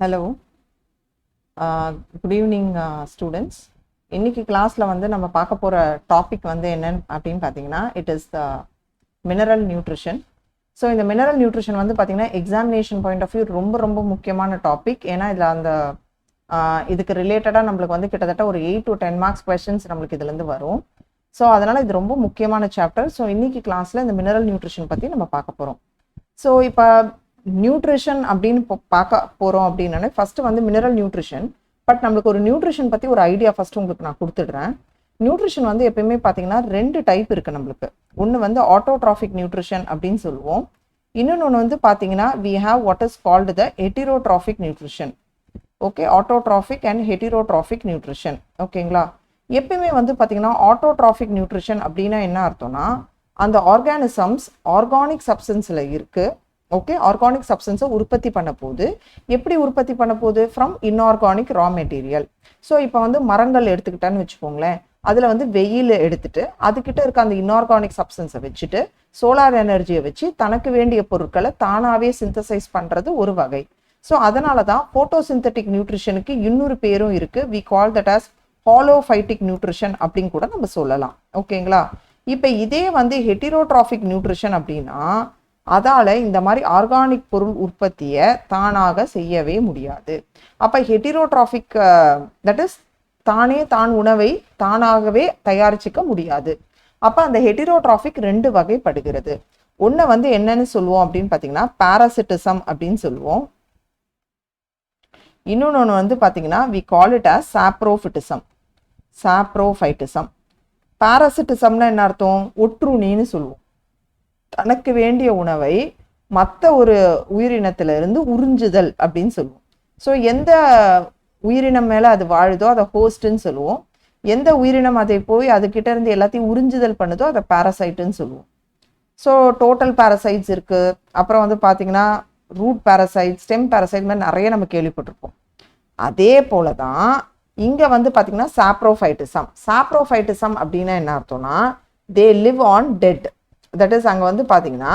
Hello, good evening students. இன்னைக்கு கிளாஸ்ல வந்து நம்ம பார்க்க போற டாபிக் வந்து என்னன்னு அப்படின்னு பார்த்தீங்கன்னா it is the mineral nutrition. So இந்த மினரல் நியூட்ரிஷன் வந்து பார்த்தீங்கன்னா எக்ஸாமினேஷன் பாயிண்ட் ஆஃப் வியூ ரொம்ப ரொம்ப முக்கியமான டாபிக். ஏன்னா இதில் அந்த இதுக்கு ரிலேட்டடாக நம்மளுக்கு வந்து கிட்டத்தட்ட ஒரு 8 to 10 மார்க்ஸ் கொஸ்டின்ஸ் நம்மளுக்கு இதுலேருந்து வரும். ஸோ அதனால் இது ரொம்ப முக்கியமான சாப்டர். ஸோ இன்னைக்கு கிளாஸில் இந்த மினரல் நியூட்ரிஷன் பற்றி நம்ம பார்க்க போகிறோம். ஸோ இப்போ நியூட்ரிஷன் அப்படின்னு பார்க்க போகிறோம் அப்படின்னா ஃபஸ்ட்டு வந்து மினரல் நியூட்ரிஷன். பட் நம்மளுக்கு ஒரு நியூட்ரிஷன் பற்றி ஒரு ஐடியா ஃபஸ்ட்டு உங்களுக்கு நான் கொடுத்துடுறேன். நியூட்ரிஷன் வந்து எப்பயுமே பார்த்தீங்கன்னா 2 டைப் இருக்குது நம்மளுக்கு. ஒன்று வந்து ஆட்டோட்ராஃபிக் நியூட்ரிஷன் அப்படின்னு சொல்லுவோம். இன்னொன்று வந்து பார்த்தீங்கன்னா we have what is called the heterotrophic nutrition. Okay, autotrophic and heterotrophic nutrition. ஓகேங்களா? எப்பயுமே வந்து பார்த்தீங்கன்னா ஆட்டோட்ராஃபிக் நியூட்ரிஷன் அப்படின்னா என்ன அர்த்தம்னா அந்த ஆர்கானிசம்ஸ் ஆர்கானிக் சப்ஸ்டன்ஸில் இருக்குது. ஓகே, ஆர்கானிக் சப்ஸ்டன்ஸை உற்பத்தி பண்ண போகுது. எப்படி உற்பத்தி பண்ண போகுது? From inorganic raw material. So இப்போ வந்து மரங்கள் எடுத்துக்கிட்டான்னு வச்சுக்கோங்களேன், அதில் வந்து வெயில் எடுத்துட்டு அதுக்கிட்ட இருக்க அந்த இன்ஆர்கானிக் சப்ஸ்டன்ஸை வச்சுட்டு சோலார் எனர்ஜியை வச்சு தனக்கு வேண்டிய பொருட்களை தானாகவே சிந்தசைஸ் பண்ணுறது ஒரு வகை. ஸோ அதனால தான் போட்டோசிந்தட்டிக் நியூட்ரிஷனுக்கு இன்னொரு பேரும் இருக்குது. We call that as halophytic nutrition அப்படின்னு கூட நம்ம சொல்லலாம். ஓகேங்களா? இப்போ இதே வந்து ஹெட்டிரோட்ராஃபிக் நியூட்ரிஷன் அப்படின்னா அதால் இந்த மாதிரி ஆர்கானிக் பொருள் உற்பத்தியை தானாக செய்யவே முடியாது. அப்போ ஹெட்டிரோட்ராஃபிக் தட் இஸ் தானே தான் உணவை தானாகவே தயாரிச்சிக்க முடியாது. அப்போ அந்த ஹெட்டிரோட்ராஃபிக் 2 வகைப்படுகிறது. ஒன்று வந்து என்னன்னு சொல்லுவோம் அப்படின்னு பார்த்தீங்கன்னா பாராசிட்டிசம் அப்படின்னு சொல்லுவோம். இன்னொன்று வந்து பார்த்தீங்கன்னா வி கால் இட் ஆஸ் சாப்ரோஃபிட்டிசம். பாராசிட்டிசம்னா என்ன அர்த்தம்? ஒற்றுணின்னு சொல்லுவோம். தனக்கு வேண்டிய உணவை மற்ற ஒரு உயிரினத்திலிருந்து உறிஞ்சுதல் அப்படின்னு சொல்லுவோம். ஸோ எந்த உயிரினம் மேலே அது வாழுதோ அதை ஹோஸ்ட்ன்னு சொல்லுவோம். எந்த உயிரினம் அதை போய் அதுக்கிட்ட இருந்து எல்லாத்தையும் உறிஞ்சுதல் பண்ணுதோ அதை பாராசைட்டுன்னு சொல்லுவோம். ஸோ டோட்டல் பாராசைட்ஸ் இருக்குது. அப்புறம் வந்து பார்த்தீங்கன்னா ரூட் பாராசைட், ஸ்டெம் பாராசைட் மாதிரி நிறைய நம்ம கேள்விப்பட்டிருப்போம். அதே போல தான் இங்கே வந்து பார்த்தீங்கன்னா சாப்ரோஃபைட்டிசம் அப்படின்னா என்ன அர்த்தம்னா they live on dead. That is அங்கே வந்து பார்த்தீங்கன்னா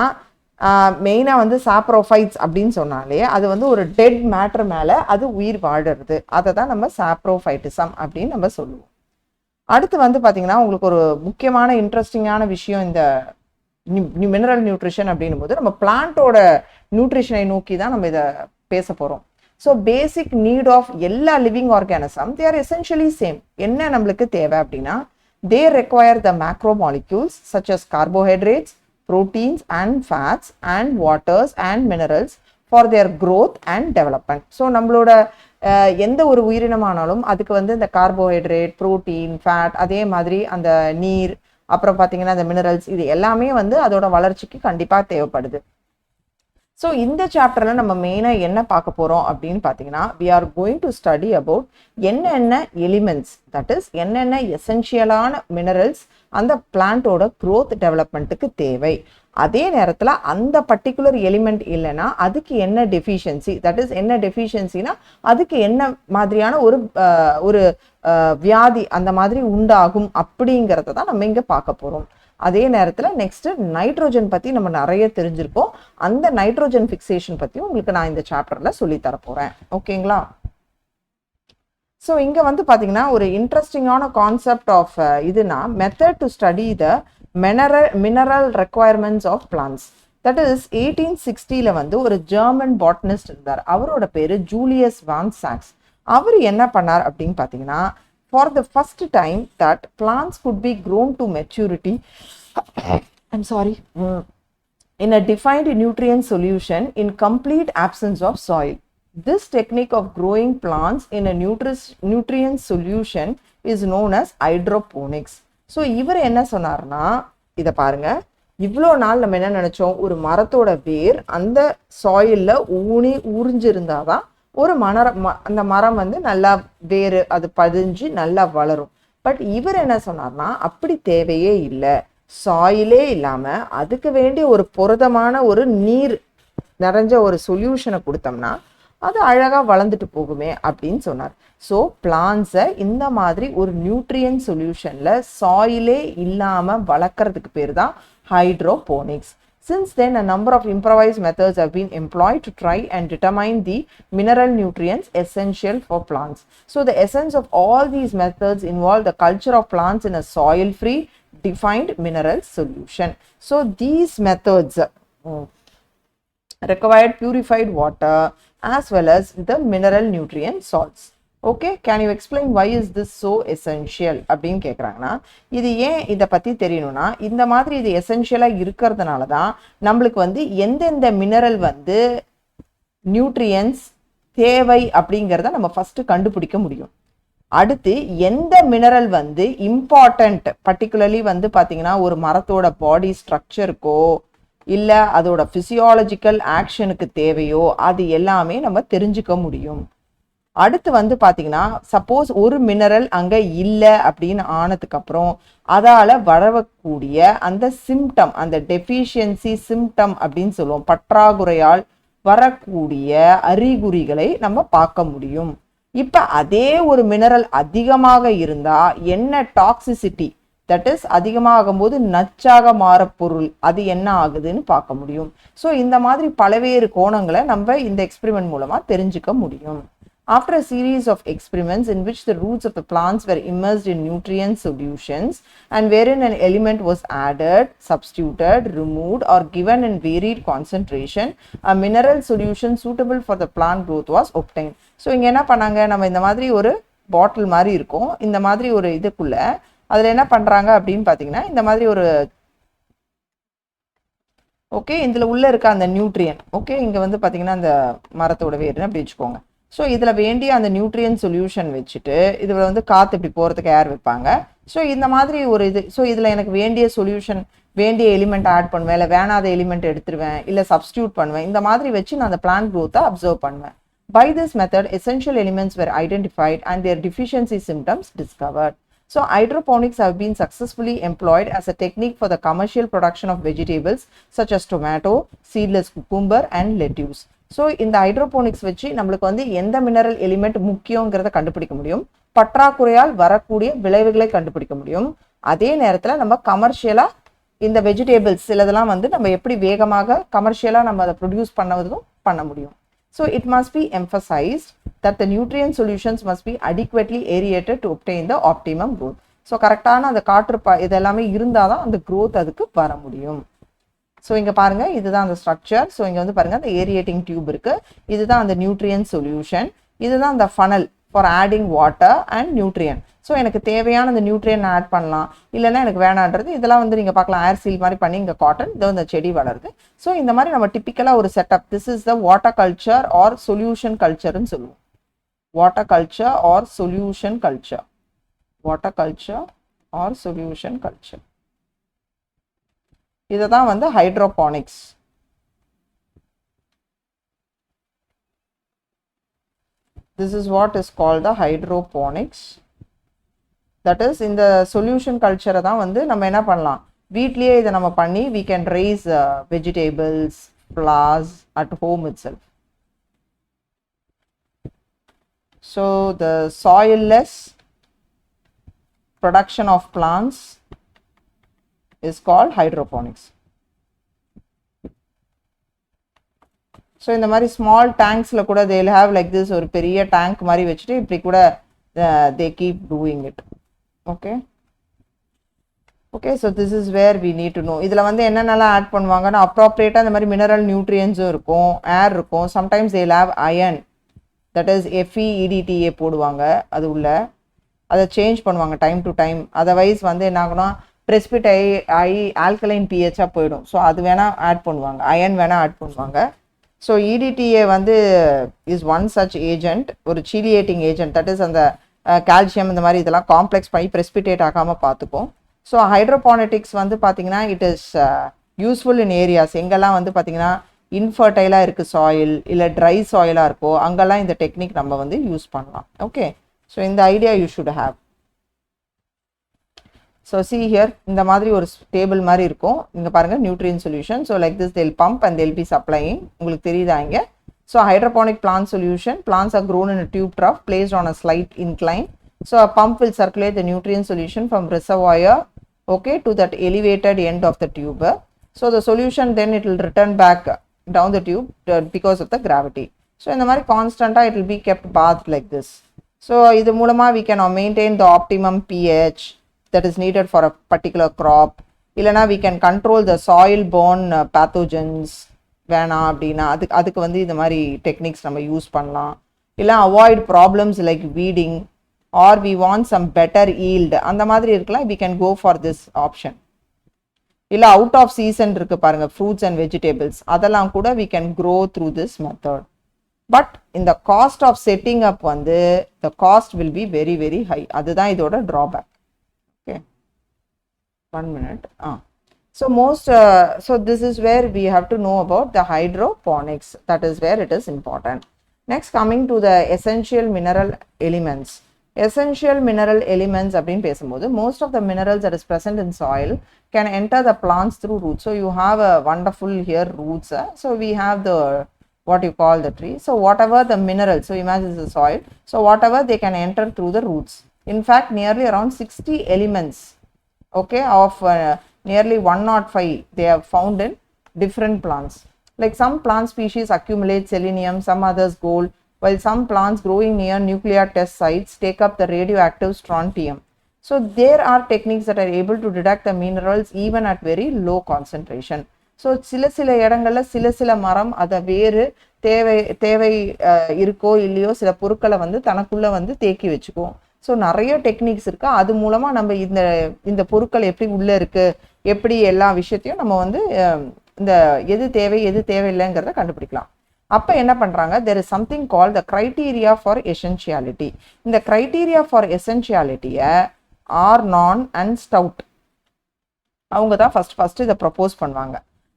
மெயினாக வந்து சாப்ரோஃபைட்ஸ் அப்படின்னு சொன்னாலே அது வந்து ஒரு டெட் மேட்டர் மேலே அது உயிர் வாழறது. அதை தான் நம்ம சாப்ரோஃபைட்டிசம் அப்படின்னு நம்ம சொல்லுவோம். அடுத்து வந்து பார்த்தீங்கன்னா உங்களுக்கு ஒரு முக்கியமான இன்ட்ரெஸ்டிங்கான விஷயம் இந்த மினரல் நியூட்ரிஷன் அப்படின்னும் போது நம்ம பிளான்ட்டோட நியூட்ரிஷனை நோக்கி தான் நம்ம இதை பேச போகிறோம். ஸோ பேசிக் நீட் ஆஃப் எல்லா living organism they are essentially same. என்ன நம்மளுக்கு தேவை அப்படின்னா they require the macromolecules such as carbohydrates, proteins and fats and waters and minerals for their growth and development. So நம்மளோட எந்த ஒரு உயிரினமானாலும் அதுக்கு வந்து இந்த கார்போஹைட்ரேட், ப்ரோட்டீன், ஃபேட், அதே மாதிரி அந்த நீர், அப்புறம் பார்த்தீங்கன்னா அந்த மினரல்ஸ், இது எல்லாமே வந்து அதோட வளர்ச்சிக்கு கண்டிப்பாக தேவைப்படுது. ஸோ இந்த சாப்டரில் நம்ம மெயினாக என்ன பார்க்க போகிறோம் அப்படின்னு பார்த்தீங்கன்னா we are going to study about என்னென்ன எலிமெண்ட்ஸ், தட் இஸ் என்னென்ன எசென்ஷியலான மினரல்ஸ் அந்த பிளான்ட்டோட க்ரோத் டெவலப்மெண்ட்டுக்கு தேவை. அதே நேரத்தில் அந்த பர்டிகுலர் எலிமெண்ட் இல்லைன்னா அதுக்கு என்ன டெஃபிஷியன்சி, தட் இஸ் என்ன டெஃபிஷியன்சினா அதுக்கு என்ன மாதிரியான ஒரு வியாதி அந்த மாதிரி உண்டாகும் அப்படிங்கிறத தான் நம்ம இங்கே பார்க்க போகிறோம். அதே நேரத்தில் நெக்ஸ்ட் நைட்ரோஜன் பற்றி நம்ம நிறைய தெரிஞ்சிருக்கோம். அந்த நைட்ரோஜன் ஃபிக்சேஷன் பற்றியும் உங்களுக்கு நான் இந்த சாப்டரில் சொல்லித்தர போகிறேன். ஓகேங்களா? ஸோ இங்கே வந்து பார்த்தீங்கன்னா ஒரு இன்ட்ரெஸ்டிங்கான கான்செப்ட் ஆஃப் இதுனா method to study the mineral requirements of plants. That is 1860 வந்து ஒரு ஜெர்மன் பாட்னிஸ்ட் இருந்தார். அவரோட பேர் ஜூலியஸ் வான் சாக்ஸ். அவர் என்ன பண்ணார் அப்படின்னு பார்த்தீங்கன்னா for the first time that plants could be grown to maturity in a defined nutrient solution in complete absence of soil. This technique of growing plants in a nutrient solution is known as hydroponics. So இவர் என்ன சொன்னார்னா இதை பாருங்க, இவ்வளோ நாள் நம்ம என்ன நினைச்சோம், ஒரு மரத்தோட வேர் அந்த சாயிலில் உறிஞ்சிருந்தாதான் ஒரு அந்த மரம் வந்து நல்லா வேறு அது பதிஞ்சு நல்லா வளரும். பட் இவர் என்ன சொன்னார்னா அப்படி தேவையே இல்லை, சாயிலே இல்லாமல் அதுக்கு வேண்டிய ஒரு புரதமான ஒரு நீர் நிறைஞ்ச ஒரு சொல்யூஷனை கொடுத்தோம்னா அது அழகாக வளர்ந்துட்டு போகுமே அப்படின்னு சொன்னார். ஸோ பிளான்ஸை இந்த மாதிரி ஒரு நியூட்ரியன் சொல்யூஷனில் சாயிலே இல்லாமல் வளர்க்குறதுக்கு பேர் தான் hydroponics. Since then, a number of improvised methods have been employed to try and determine the mineral nutrients essential for plants. So the essence of all these methods involve the culture of plants in a soil-free defined mineral solution. So these methods required purified water as well as the mineral nutrient salts. Okay, can you explain why is this so essential அப்படின்னு கேட்குறாங்கன்னா, இது ஏன் இதை பற்றி தெரியணும்னா, இந்த மாதிரி இது எசென்ஷியலாக இருக்கிறதுனால தான் நம்மளுக்கு வந்து எந்தெந்த மினரல் வந்து நியூட்ரியன்ஸ் தேவை அப்படிங்கிறத நம்ம ஃபஸ்ட்டு கண்டுபிடிக்க முடியும். அடுத்து எந்த மினரல் வந்து இம்பார்ட்டண்ட், பர்டிகுலர்லி வந்து பார்த்தீங்கன்னா ஒரு மரத்தோட பாடி ஸ்ட்ரக்சருக்கோ இல்லை அதோட ஃபிசியாலஜிக்கல் ஆக்ஷனுக்கு தேவையோ அது எல்லாமே நம்ம தெரிஞ்சுக்க முடியும். அடுத்து வந்து பார்த்தீங்கன்னா, சப்போஸ் ஒரு மினரல் அங்கே இல்லை அப்படின்னு ஆனதுக்கப்புறம் அதால் வரக்கூடிய அந்த சிம்டம், அந்த டெஃபிஷியன்சி சிம்டம் அப்படின்னு சொல்லுவோம், பற்றாக்குறையால் வரக்கூடிய அறிகுறிகளை நம்ம பார்க்க முடியும். இப்போ அதே ஒரு மினரல் அதிகமாக இருந்தால் என்ன டாக்ஸிசிட்டி, தட் இஸ் அதிகமாகும் போது நச்சாக மாற பொருள் அது என்ன ஆகுதுன்னு பார்க்க முடியும். ஸோ இந்த மாதிரி பல்வேறு கோணங்களை நம்ம இந்த எக்ஸ்பெரிமெண்ட் மூலமாக தெரிஞ்சுக்க முடியும். After a series of experiments in which the roots of the plants were immersed in nutrient solutions and wherein an element was added, substituted, removed or given in varied concentration, a mineral solution suitable for the plant growth was obtained. So இங்க என்ன பண்ணாங்க, நம்ம இந்த மாதிரி ஒரு பாட்டில் மாதிரி இருக்கும், இந்த மாதிரி ஒரு இதுக்குள்ள அதில் என்ன பண்ணுறாங்க அப்படின்னு பார்த்தீங்கன்னா, இந்த மாதிரி ஒரு ஓகே இதில் உள்ளே இருக்க அந்த நியூட்ரியன், ஓகே இங்கே வந்து பார்த்தீங்கன்னா அந்த மரத்தோட வேர்னு அப்படி வச்சுக்கோங்க. ஸோ இதில் வேண்டிய அந்த நியூட்ரியன் சொல்யூஷன் வச்சுட்டு இதில் வந்து காற்று இப்படி போகிறதுக்கு ஏர் வைப்பாங்க. ஸோ இந்த மாதிரி ஒரு இது, ஸோ இதில் எனக்கு வேண்டிய சொல்யூஷன், வேண்டிய எலிமெண்ட் ஆட் பண்ணுவேன், இல்லை வேணாத எலிமெண்ட் எடுத்துருவேன், இல்லை சப்ஸ்டியூட் பண்ணுவேன், இந்த மாதிரி வச்சு நான் அந்த பிளான்ட் க்ரோத்தை அப்சர்வ் பண்ணுவேன். By this method, essential elements were identified and their deficiency symptoms discovered. So hydroponics have been successfully employed as a technique for the commercial production of vegetables such as tomato, seedless cucumber and lettuce. So இந்த hydroponics வச்சு நம்மளுக்கு வந்து எந்த mineral element முக்கியங்கிறத கண்டுபிடிக்க முடியும், பற்றாக்குறையால் வரக்கூடிய விளைவுகளை கண்டுபிடிக்க முடியும். அதே நேரத்தில் நம்ம கமர்ஷியலாக இந்த வெஜிடேபிள்ஸ் சிலதெல்லாம் வந்து நம்ம எப்படி வேகமாக கமர்ஷியலாக நம்ம அதை ப்ரொடியூஸ் பண்ணதும் பண்ண முடியும். So it must be emphasized that the nutrient solutions must be adequately aerated to obtain the optimum growth. So கரெக்டான அந்த காற்று இதெல்லாமே இருந்தால் தான் அந்த க்ரோத் அதுக்கு வர முடியும். ஸோ இங்கே பாருங்கள், இதுதான் அந்த ஸ்ட்ரக்சர். ஸோ இங்கே வந்து பாருங்கள், அந்த ஏரியேட்டிங் டியூப் இருக்குது, இதுதான் அந்த நியூட்ரியன் சொல்யூஷன், இதுதான் அந்த funnel for adding water and nutrient. So எனக்கு தேவையான அந்த நியூட்ரியன் ஆட் பண்ணலாம், இல்லைன்னா எனக்கு வேணான்றது இதெல்லாம் வந்து நீங்கள் பார்க்கலாம் ஏர் சீல் மாதிரி பண்ணி இங்கே காட்டன் இதோ இந்த செடி வளருது. ஸோ இந்த மாதிரி நம்ம டிப்பிக்கலாக ஒரு setup, this is the water culture or solution கல்ச்சர்னு சொல்லுவோம். Water culture or solution culture, water culture or solution culture, இதை தான் வந்து hydroponics. This is what is called the hydroponics. That is, இந்த சொல்யூஷன் கல்ச்சரை தான் வந்து நம்ம என்ன பண்ணலாம், வீட்லேயே இதை நம்ம பண்ணி we can raise vegetables, flowers at home itself. So the soilless production of plants is called hydroponics. So இந்த மாதிரி ஸ்மால் டேங்க்ஸில் கூட they'll have like this, ஒரு பெரிய டேங்க் மாதிரி வச்சுட்டு இப்படி கூட they keep doing it. Okay, so this is where we need to know. இதில் வந்து என்னென்னலாம் ஆட் பண்ணுவாங்கன்னா, அப்ராப்ரியேட்டாக இந்த மாதிரி மினரல் நியூட்ரியன்ஸும் இருக்கும், ஏர் இருக்கும், sometimes they'll have iron, that is FeEDTA போடுவாங்க, அது உள்ள அதை சேஞ்ச் பண்ணுவாங்க டைம் டு டைம். அதர்வைஸ் வந்து என்ன ஆகுனா precipitate ஆகி ஆல்கலைன் பிஹெச்சாக போயிடும். ஸோ அது வேணால் ஆட் பண்ணுவாங்க, அயன் வேணால் ஆட் பண்ணுவாங்க. ஸோ EDTA வந்து இஸ் ஒன் சச் ஏஜென்ட், ஒரு சீலியேட்டிங் ஏஜென்ட், தட் இஸ் அந்த கால்சியம் இந்த மாதிரி இதெல்லாம் காம்ப்ளெக்ஸ் பண்ணி precipitate ஆகாமல் பார்த்துப்போம். ஸோ ஹைட்ரோபானிட்டிக்ஸ் வந்து பார்த்தீங்கன்னா it is useful in areas எங்கெல்லாம் வந்து பார்த்தீங்கன்னா இன்ஃபர்டைலாக இருக்குது சாயில், இல்லை ட்ரை சாயிலாக இருக்கோ அங்கெல்லாம் இந்த டெக்னிக் நம்ம வந்து யூஸ் பண்ணலாம். ஓகே, ஸோ இந்த idea you should have. So see here, இந்த மாதிரி ஒரு டேபிள் மாதிரி இருக்கும், இங்கே பாருங்கள் nutrient solution. So like this they'll pump and they'll be supplying, உங்களுக்கு தெரியுதா இங்கே. So hydroponic plant solution, plants are grown in a tube trough placed on a slight incline. So a pump will circulate the nutrient solution from reservoir, okay, to that elevated end of the tube. So the solution then it will return back down the tube because of the gravity. So in the mari constant it will be kept bathed like this. So idu moolama we can maintain the optimum pH that is needed for a particular crop. Illana we can control the soil borne pathogens வேணா அப்படினா அதுக்கு வந்து இந்த மாதிரி techniques நம்ம use பண்ணலாம். இல்ல avoid problems like weeding or we want some better yield அந்த மாதிரி இருக்கலாம், we can go for this option. இல்ல out of season இருக்கு பாருங்க fruits and vegetables, அதெல்லாம் கூட we can grow through this method. But in the cost of setting up வந்து the cost will be very very high. அதுதான் இதோட drawback. Okay, 1 minute. So so this is where we have to know about the hydroponics. That is where it is important. Next, coming to the essential mineral elements. Essential mineral elements அப்படின்னு பேசும்போது most of the minerals that is present in soil can enter the plants through roots. So you have a wonderful here roots. So we have the what you call the tree. So whatever the minerals, so imagine the soil. So whatever they can enter through the roots. In fact, nearly around 60 elements, okay, of nearly 105 they are found in different plants. Like some plant species accumulate selenium, some others gold, while some plants growing near nuclear test sites take up the radioactive strontium. So there are techniques that are able to detect the minerals even at very low concentration. So சில இடங்கள்ல சில மரம் அத வேறு தேவை இருக்கோ இல்லையோ சில பொருட்களை வந்து தனக்குள்ள வந்து தேக்கி வச்சுக்கும். ஸோ நிறைய டெக்னிக்ஸ் இருக்கு, அது மூலமா நம்ம இந்த பொருட்கள் எப்படி உள்ள இருக்கு, எப்படி எல்லா விஷயத்தையும் நம்ம வந்து இந்த எது தேவை எது தேவையில்லைங்கிறத கண்டுபிடிக்கலாம். அப்ப என்ன பண்றாங்க, there is something called the criteria for essentiality. இந்த criteria for essentiality Arnon and Stout அவங்க தான் ஃபர்ஸ்ட் இதை ப்ரப்போஸ் பண்ணுவாங்க.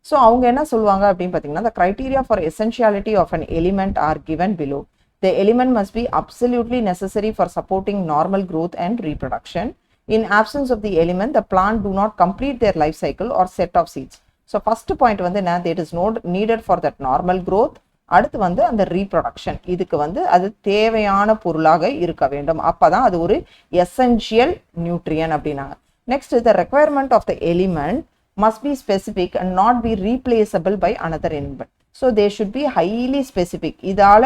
ஸோ அவங்க என்ன சொல்லுவாங்க அப்படின்னு பார்த்தீங்கன்னா, the criteria for essentiality of an element are given below. The element must be absolutely necessary for supporting normal growth and reproduction. In absence of the element, the plant do not complete their life cycle or set of seeds. So first point வந்து என்ன, that is not needed for that normal growth. அடுத்து வந்து அந்த reproduction, இதுக்கு வந்து அது தேவையான பொருளாக இருக்க வேண்டும், அப்பதான் அது ஒரு எசென்ஷியல் நியூட்ரியன் அப்படின்னாங்க. Next, the requirement of the element must be specific and not be replaceable by another element. So they should be highly specific. இதால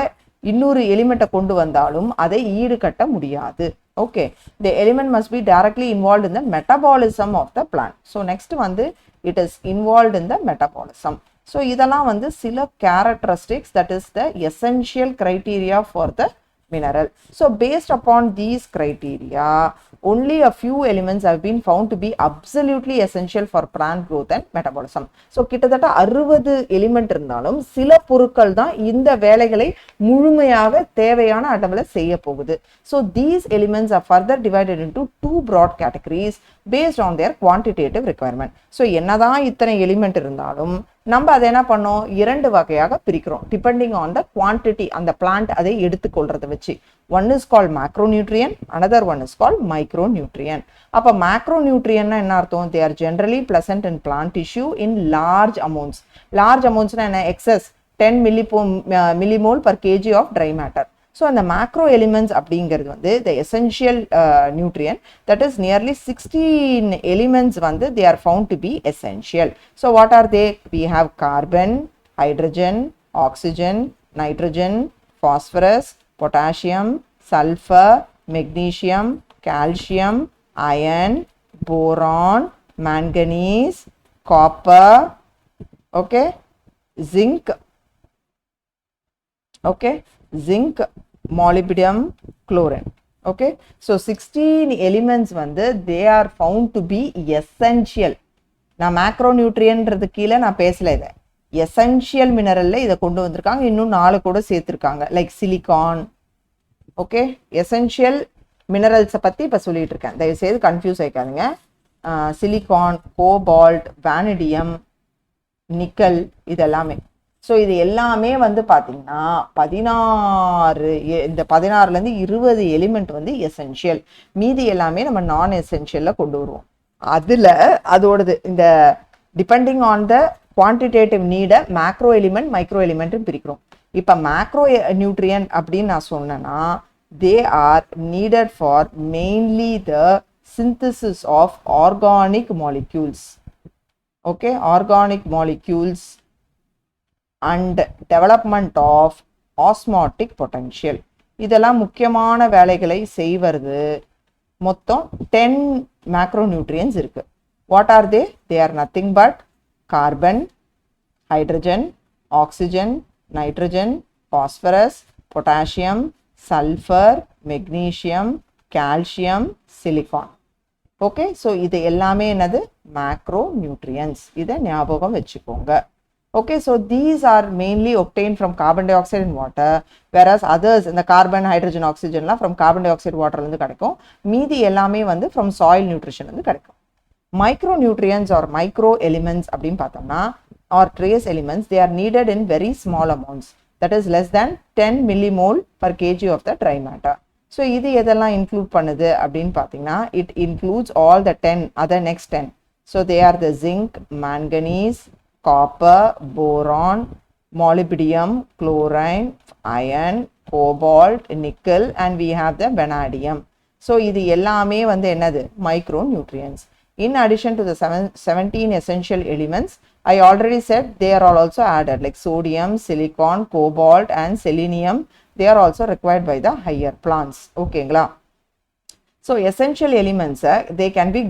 இன்னொரு எலிமெண்ட்டை கொண்டு வந்தாலும் அதை ஈடுகட்ட முடியாது. Okay, the element must be directly involved in the metabolism of the plant. So next வந்து it is involved in the metabolism. So இதெல்லாம் வந்து சில characteristics, that is the essential criteria for the mineral. So based upon these criteria, only a few elements have been found to be absolutely essential for plant growth and metabolism. So கிட்டத்தட்ட 60 element இருந்தாலும் சில பொருட்கள் தான் இந்த வேலைகளை முழுமையாக தேவையான அளவுல செய்ய போகுது. So these elements are further divided into two broad categories based on their quantitative requirement. So என்னதான் இத்தனை எலிமெண்ட் இருந்தாலும் நம்ம அதை என்ன பண்ணோம், இரண்டு வகையாக பிரிக்கிறோம் டிபெண்டிங் ஆன் த குவான்டிட்டி, அந்த பிளான்ட் அதை எடுத்துக்கொள்றதை வச்சு. One is called macronutrient, another one is called micronutrient. அப்போ மேக்ரோநியூட்ரியன்னா என்ன அர்த்தம், they are generally present in plant tissue in large amounts. Large அமௌண்ட்ஸ்னா என்ன, excess 10 millimole per kg of dry matter. So அந்த macro elements அப்படிங்கிறது வந்து the essential nutrient, that is nearly 16 elements வந்து they are found to be essential. So what are they? We have carbon, hydrogen, oxygen, nitrogen, phosphorus, potassium, sulfur, magnesium, calcium, iron, boron, manganese, copper, okay, zinc, okay, zinc, molybdenum, chlorine. Okay, so 16 elements வந்து they are found to be essential. நான் மேக்ரோநியூட்ரியன்றது கீழே நான் பேசல, இதை essential மினரல்ல இதை கொண்டு வந்திருக்காங்க, இன்னும் 4 கூட சேர்த்திருக்காங்க, லைக் சிலிகான். ஓகே, எசென்ஷியல் மினரல்ஸை பத்தி இப்ப சொல்லிட்டு இருக்கேன், தயவு செய்து கன்ஃபியூஸ் ஆயிக்காதுங்க. சிலிகான், கோபால்ட், வானடியம், நிக்கல், இதெல்லாமே. ஸோ இது எல்லாமே வந்து பார்த்தீங்கன்னா 16, இந்த 16லேருந்து 20 எலிமெண்ட் வந்து எசென்ஷியல், மீதி எல்லாமே நம்ம நான் எசென்ஷியலில் கொண்டு வருவோம். அதில் அதோடது இந்த டிபெண்டிங் ஆன் த குவான்டிடேட்டிவ் நீடை மேக்ரோ எலிமெண்ட் மைக்ரோ எலிமெண்ட்னு பிரிக்கிறோம். இப்போ மேக்ரோ நியூட்ரியன் அப்படின்னு நான் சொன்னேன்னா they are needed for mainly the synthesis of organic molecules. okay, organic molecules and development of osmotic potential. இதெல்லாம் முக்கியமான வேலைகளை செய்வது. மொத்தம் 10 macronutrients இருக்கு. What are they? They are nothing but carbon, hydrogen, oxygen, nitrogen, phosphorus, potassium, sulfur, magnesium, calcium, silicon. Okay, so இது எல்லாமே என்னது macronutrients. இதை ஞாபகம் வச்சுக்கோங்க. Okay, so these are mainly obtained from carbon dioxide and water, whereas others in the carbon, hydrogen, oxygen la from carbon dioxide, water la கிடைக்கும். மீதி எல்லாமே வந்து from soil nutrition வந்து கிடைக்கும். Micronutrients or micro elements அப்படினு பார்த்தோம்னா or trace elements, they are needed in very small amounts, that is less than 10 millimole per kg of the dry matter. So இது எதெல்லாம் include பண்ணுது அப்படினு பார்த்தீங்கன்னா it includes all the 10 other next 10. So they are the zinc, manganese, copper, boron, molybdenum, chlorine, iron, cobalt, nickel, and we have the vanadium. So இது எல்லாமே வந்து என்னது micronutrients. In addition to the 17 essential elements, I already said they are all also added, like sodium, silicon, cobalt, and selenium. They are also required by the higher plants. Okay, so essential elements, they can be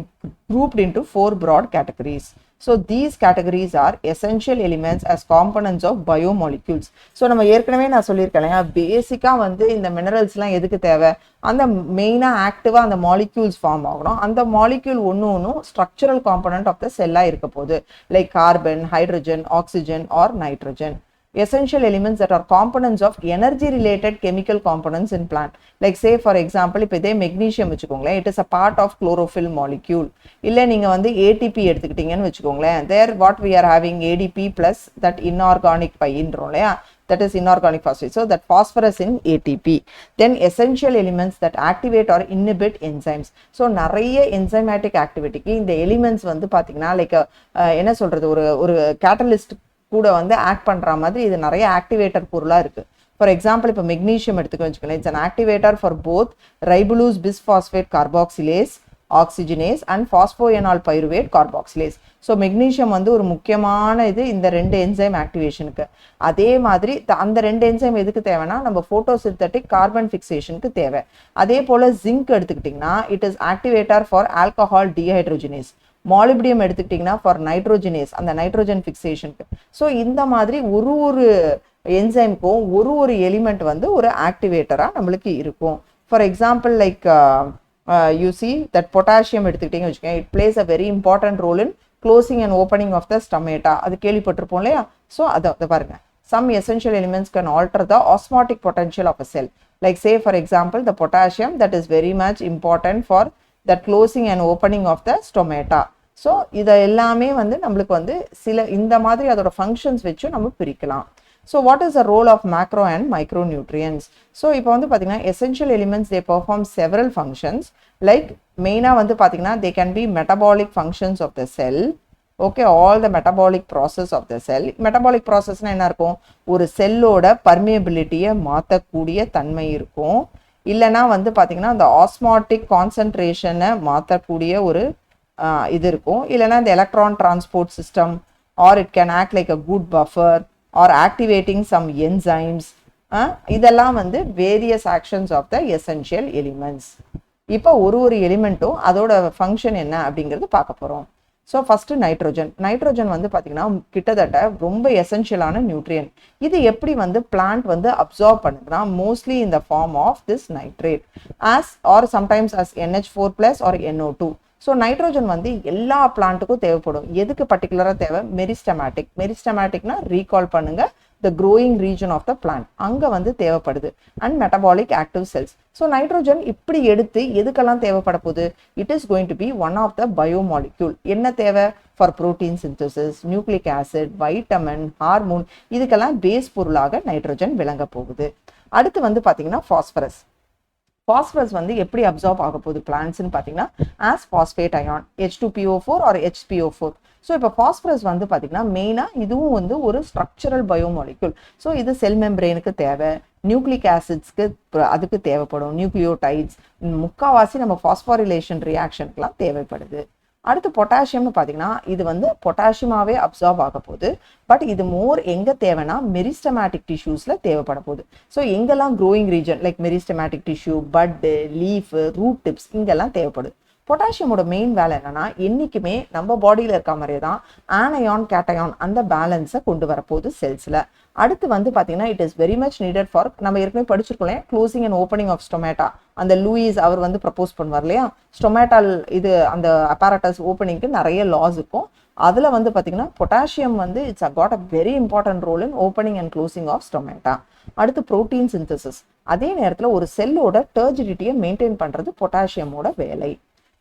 grouped into 4 broad categories. So these categories are essential elements as components of biomolecules. So நம்ம ஏற்கனவே நான் சொல்லியிருக்கேன், பேசிக்கா வந்து இந்த மினரல்ஸ்லாம் எதுக்கு தேவை, அந்த மெயினாக ஆக்டிவாக அந்த மாலிக்யூல்ஸ் ஃபார்ம் ஆகணும். அந்த மாலிக்யூல் ஒன்று ஸ்ட்ரக்சரல் காம்பனண்ட் ஆஃப் த செல்லாக இருக்க போகுது, like carbon, hydrogen, oxygen or nitrogen. Essential elements that are components of energy related chemical components in plant, like say for example இப்போ இதே magnesium வச்சுக்கோங்களேன், it is a part of chlorophyll molecule. இல்லை நீங்கள் வந்து ATP எடுத்துக்கிட்டீங்கன்னு வச்சுக்கோங்களேன், there what we are having ADP plus that inorganic பைன்றோம் இல்லையா, that is inorganic phosphate, so that phosphorus in ATP. Then essential elements that activate or inhibit enzymes. So நிறைய enzymatic activity இந்த elements வந்து பார்த்தீங்கன்னா like என்ன சொல்கிறது, ஒரு catalyst கூட வந்து ஆக்ட் பண்ற மாதிரி இது நிறைய ஆக்டிவேட்டர் பொருளா இருக்கு. ஃபார் எக்ஸாம்பிள் இப்போ மெக்னீசியம் எடுத்துக்க வச்சுக்கோங்களேன், it's an activator for both ribulose bisphosphate carboxylase oxygenase and phosphoenol pyruvate carboxylase. So magnesium வந்து ஒரு முக்கியமான இது இந்த ரெண்டு என்சைம் ஆக்டிவேஷனுக்கு. அதே மாதிரி அந்த ரெண்டு என்சைம் எதுக்கு தேவைன்னா நம்ம ஃபோட்டோசிந்தட்டிக் கார்பன் ஃபிக்சேஷனுக்கு தேவை. அதே போல் ஜிங்க் எடுத்துக்கிட்டிங்கன்னா it is activator for alcohol dehydrogenase. Molybdenum எடுத்துக்கிட்டிங்கன்னா ஃபார் நைட்ரோஜனேஸ், அந்த நைட்ரோஜன் ஃபிக்சேஷனுக்கு. ஸோ இந்த மாதிரி ஒரு என்சைம்க்கும் ஒரு எலிமெண்ட் வந்து ஒரு ஆக்டிவேட்டராக நம்மளுக்கு இருக்கும். For example like you see that potassium எடுத்துக்கிட்டிங்கன்னு வச்சுக்கோங்க, it plays a very important role in closing and opening of the stomata. அது கேள்விப்பட்டிருப்போம் இல்லையா. ஸோ அதை பாருங்க, some essential elements can alter the osmotic potential of a cell, like say for example the potassium that is very much important for the closing and opening of the stomata. So இதை எல்லாமே வந்து நம்மளுக்கு வந்து சில இந்த மாதிரி அதோட functions வச்சு நம்ம பிரிக்கலாம். So what is the role of macro and micronutrients? So இப்போ வந்து பார்த்தீங்கன்னா essential elements they perform several functions, like மெயினாக வந்து பார்த்தீங்கன்னா they can be metabolic functions of the cell. Okay, all the metabolic process of the cell. Metabolic processனா என்ன இருக்கும், ஒரு செல்லோட பர்மியபிலிட்டியை மாற்றக்கூடிய தன்மை இருக்கும். இல்லைனா வந்து பார்த்தீங்கன்னா அந்த ஆஸ்மாட்டிக் கான்சன்ட்ரேஷனை மாற்றக்கூடிய ஒரு இது இருக்கும். இல்லைனா இந்த electron transport system, or it can act like a good buffer or activating some enzymes. இதெல்லாம் வந்து various actions of the essential elements. இப்போ ஒரு எலிமெண்ட்டும் அதோட ஃபங்க்ஷன் என்ன அப்படிங்கிறது பார்க்க போகிறோம். ஸோ ஃபஸ்ட்டு நைட்ரோஜன் வந்து பார்த்தீங்கன்னா கிட்டத்தட்ட ரொம்ப எசென்ஷியலான நியூட்ரியன். இது எப்படி வந்து பிளான்ட் வந்து அப்சார்ப் பண்ணுதுன்னா மோஸ்ட்லி இந்த form of this nitrate as or sometimes as NH4+ or NO2. So nitrogen வந்து எல்லா பிளான்ட்டுக்கும் தேவைப்படும். எதுக்கு பர்டிகுலராக தேவை, மெரிஸ்டமேட்டிக்னா ரீகால் பண்ணுங்க, the growing region of the plant, அங்க வந்து தேவைப்படுது. and metabolic active cells. so nitrogen இப்படி எடுத்து எதுக்கெல்லாம் தேவைப்பட போகுது, it is going to be one of the biomolecule. என்ன தேவை, for protein synthesis, nucleic acid, vitamin, hormone, இதுக்கெல்லாம் பேஸ் பொருளாக நைட்ரோஜன் விளங்க போகுது. அடுத்து வந்து பார்த்தீங்கன்னா phosphorus வந்து எப்படி அப்சார்ப் ஆக போகுது பிளான்ட்ஸ்ன்னு பார்த்தீங்கன்னா as phosphate ion, H2PO4 or HPO4. So இப்போ ஃபாஸ்பரஸ் வந்து பார்த்தீங்கன்னா மெயினாக இதுவும் வந்து ஒரு ஸ்ட்ரக்சரல் பயோமாலிக்யூல். ஸோ இது செல் மெம்பரேனுக்கு தேவை, நியூக்ளிக் ஆசிட்ஸ்க்கு அதுக்கு தேவைப்படும், நியூக்ளியோடைட்ஸ், முக்கால்வாசி நம்ம ஃபாஸ்பாரிலேஷன் ரியாக்ஷனுக்குலாம் தேவைப்படுது. அடுத்து பொட்டாசியம்னு பார்த்தீங்கன்னா இது வந்து பொட்டாசியமாகவே அப்சார்ப் ஆக போகுது. பட் இது மோர் எங்கே தேவைன்னா மெரிஸ்டமேட்டிக் டிஷ்யூஸில் தேவைப்பட போகுது. ஸோ எங்கெல்லாம் growing region like meristematic tissue, பட்டு, லீஃப், ரூட் டிப்ஸ் இங்கெல்லாம் தேவைப்படுது. பொட்டாசியமோட மெயின் வேலை என்னன்னா என்றைக்குமே நம்ம பாடியில் இருக்க மாதிரியே தான் ஆனயான் கேட்டயான் அந்த பேலன்ஸை கொண்டு வரப்போகுது செல்ஸில். அடுத்து வந்து பார்த்தீங்கன்னா it is very much needed for, நம்ம ஏற்கனவே படிச்சிருக்கோம் closing and opening of stomata. அந்த லூயிஸ் அவர் வந்து ப்ரப்போஸ் பண்ணுவார் இல்லையா, ஸ்டொமேட்டால் இது அந்த அப்பாரட்டஸ் ஓப்பனிங்க்கு நிறைய லாஸ் இருக்கும். அதில் வந்து பார்த்தீங்கன்னா பொட்டாசியம் வந்து it's got a very important role in opening and closing of stomata. அடுத்து ப்ரோட்டீன் சிந்தசிஸ். அதே நேரத்தில் ஒரு செல்லோட டர்ஜிடிட்டியை மெயின்டைன் பண்ணுறது பொட்டாசியமோட வேலை.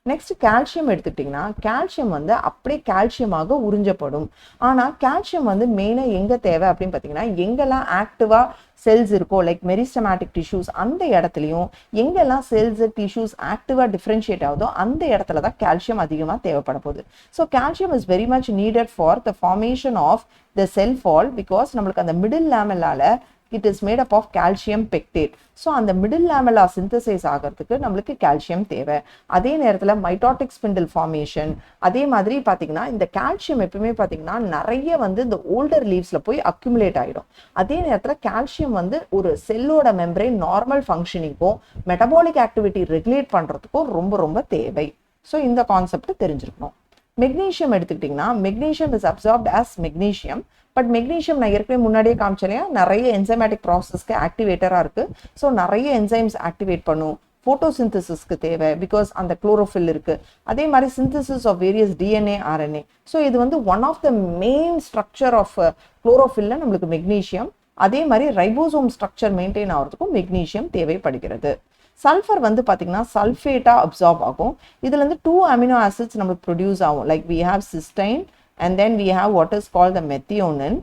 நெக்ஸ்ட் கால்சியம் எடுத்துக்கிட்டிங்கன்னா கால்சியம் வந்து அப்படியே கால்சியமாக உறிஞ்சப்படும். ஆனால் கால்சியம் வந்து மெயினாக எங்கே தேவை அப்படின்னு பார்த்தீங்கன்னா எங்கெல்லாம் ஆக்டிவாக செல்ஸ் இருக்கோ லைக் மெரிஸ்டமேட்டிக் டிஷ்யூஸ் அந்த இடத்துலையும் எங்கெல்லாம் செல்ஸ் டிஷ்யூஸ் ஆக்டிவாக டிஃப்ரென்ஷியேட் ஆகுதோ அந்த இடத்துல தான் கால்சியம் அதிகமாக தேவைப்பட போகுது. So calcium is very much needed for the formation of the cell wall. Because நம்மளுக்கு அந்த மிடில் லேமெல்லால it is made up of calcium pectate. So அந்த மிடில் லேமெல்லா சிந்தசைஸ் ஆகிறதுக்கு நம்மளுக்கு கால்சியம் தேவை. அதே நேரத்தில் மைட்டாட்டிக் ஸ்பிண்டில் ஃபார்மேஷன். அதே மாதிரி பார்த்தீங்கன்னா இந்த கால்சியம் எப்பவுமே பார்த்தீங்கன்னா நிறைய வந்து இந்த ஓல்டர் லீவ்ஸில் போய் அக்யூமுலேட் ஆகிடும். அதே நேரத்தில் கால்சியம் வந்து ஒரு செல்லோட மெம்பரேன் நார்மல் ஃபங்க்ஷனிங்கும் மெட்டபாலிக் ஆக்டிவிட்டி ரெகுலேட் பண்ணுறதுக்கும் ரொம்ப ரொம்ப தேவை. ஸோ இந்த கான்செப்ட் தெரிஞ்சிருக்கணும். மெக்னீஷியம் எடுத்துக்கிட்டிங்கன்னா magnesium is absorbed as magnesium. But magnesium நான் ஏற்கனவே முன்னாடியே காமிச்சேன் நிறைய என்சைமேட்டிக் ப்ராசஸ்க்கு ஆக்டிவேட்டராக இருக்குது. ஸோ நிறைய என்சைம்ஸ் ஆக்டிவேட் பண்ணும். ஃபோட்டோசிந்தசிஸ்க்கு தேவை பிகாஸ் அந்த குளோரோஃபில் இருக்குது. அதே மாதிரி synthesis of various DNA, RNA. So இது வந்து one of the main structure of குளோரோஃபில்ல நம்மளுக்கு மெக்னீஷியம். அதே மாதிரி ரைபோசோம் ஸ்ட்ரக்சர் மெயின்டைன் ஆகிறதுக்கும் மெக்னீஷியம் தேவைப்படுகிறது. சல்ஃபர் வந்து பார்த்தீங்கன்னா சல்ஃபேட்டாக அப்சார்ப் ஆகும். இதுலேருந்து 2 அமினோ ஆசிட்ஸ் நம்மளுக்கு ப்ரொடியூஸ் ஆகும். Like we have cysteine and then we have what is called the methionine.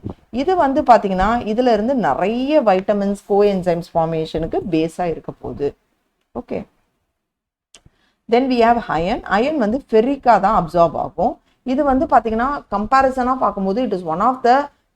இது வந்து பார்த்தீங்கன்னா இதுல இருந்து நிறைய வைட்டமின்ஸ் கோஎன்சைம்ஸ் ஃபார்மேஷனுக்கு பேஸாக இருக்க போகுது. Okay, then we have iron. Iron வந்து ஃபெரிக்காக தான் அப்சார்ப் ஆகும். இது வந்து பார்த்தீங்கன்னா கம்பேரிசனாக பார்க்கும்போது it is one of the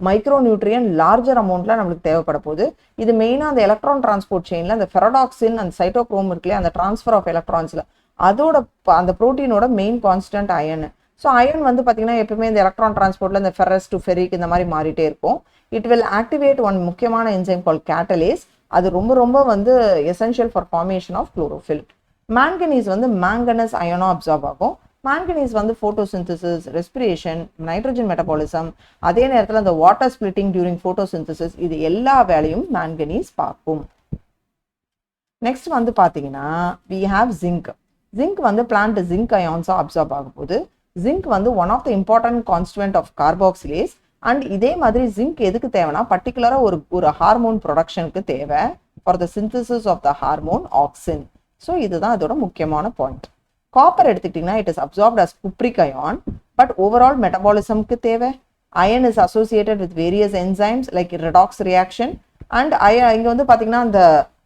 micronutrient larger அமௌண்ட்ல நம்மளுக்கு தேவைப்பட போகுது. இது மெயினாக அந்த எலக்ட்ரான் டிரான்ஸ்போர்ட் செயினில் அந்த ஃபெரடாக்சின் அந்த சைட்டோக்ரோம் இருக்குல்லையே அந்த டிரான்ஸ்ஃபர் ஆஃப் எலக்ட்ரான்ஸில் அதோட அந்த ப்ரோட்டீனோட main constant iron. So iron வந்து பார்த்தீங்கன்னா எப்பவுமே இந்த எலக்ட்ரான் டிரான்ஸ்போர்ட்டில் இந்த ஃபெரஸ் டு ஃபெரிக் இந்த மாதிரி மாறிட்டே இருக்கும். இட் வில் ஆக்டிவேட் ஒன் முக்கியமான என்சைம் கால் கேட்டலேஸ். அது ரொம்ப ரொம்ப வந்து essential for formation of chlorophyll. Manganese வந்து மேங்கனஸ் அயனோ அப்சார்ப் ஆகும். மேங்கனீஸ் வந்து ஃபோட்டோசிந்தசிஸ், ரெஸ்பிரேஷன், நைட்ரஜன் மெட்டபாலிசம், அதே நேரத்தில் அந்த வாட்டர் ஸ்பிளிட்டிங் டியூரிங் ஃபோட்டோசிந்தசிஸ் இது எல்லா வேலையும் மேங்கனீஸ் பார்க்கும். நெக்ஸ்ட் வந்து பார்த்தீங்கன்னா வி ஹாவ் ஜிங்க். ஜிங்க் வந்து பிளான்ட் ஜிங்க் அயான்ஸாக அப்சார்ப் ஆக போகுது. ஜிங்க் வந்து one of the important constituent of carboxylase. And இதே மாதிரி ஜிங்க் எதுக்கு தேவைன்னா பர்டிகுலராக ஒரு ஹார்மோன் ப்ரொடக்ஷனுக்கு தேவை for the synthesis of the hormone auxin. So இதுதான் இதோட முக்கியமான பாயிண்ட். காப்பர் எடுத்துக்கிட்டிங்கன்னா it is absorbed as cupric ion. But overall மெட்டபாலிசம்க்கு தேவை. Iron is associated with various enzymes like redox reaction. And இங்கே வந்து பார்த்தீங்கன்னா அந்த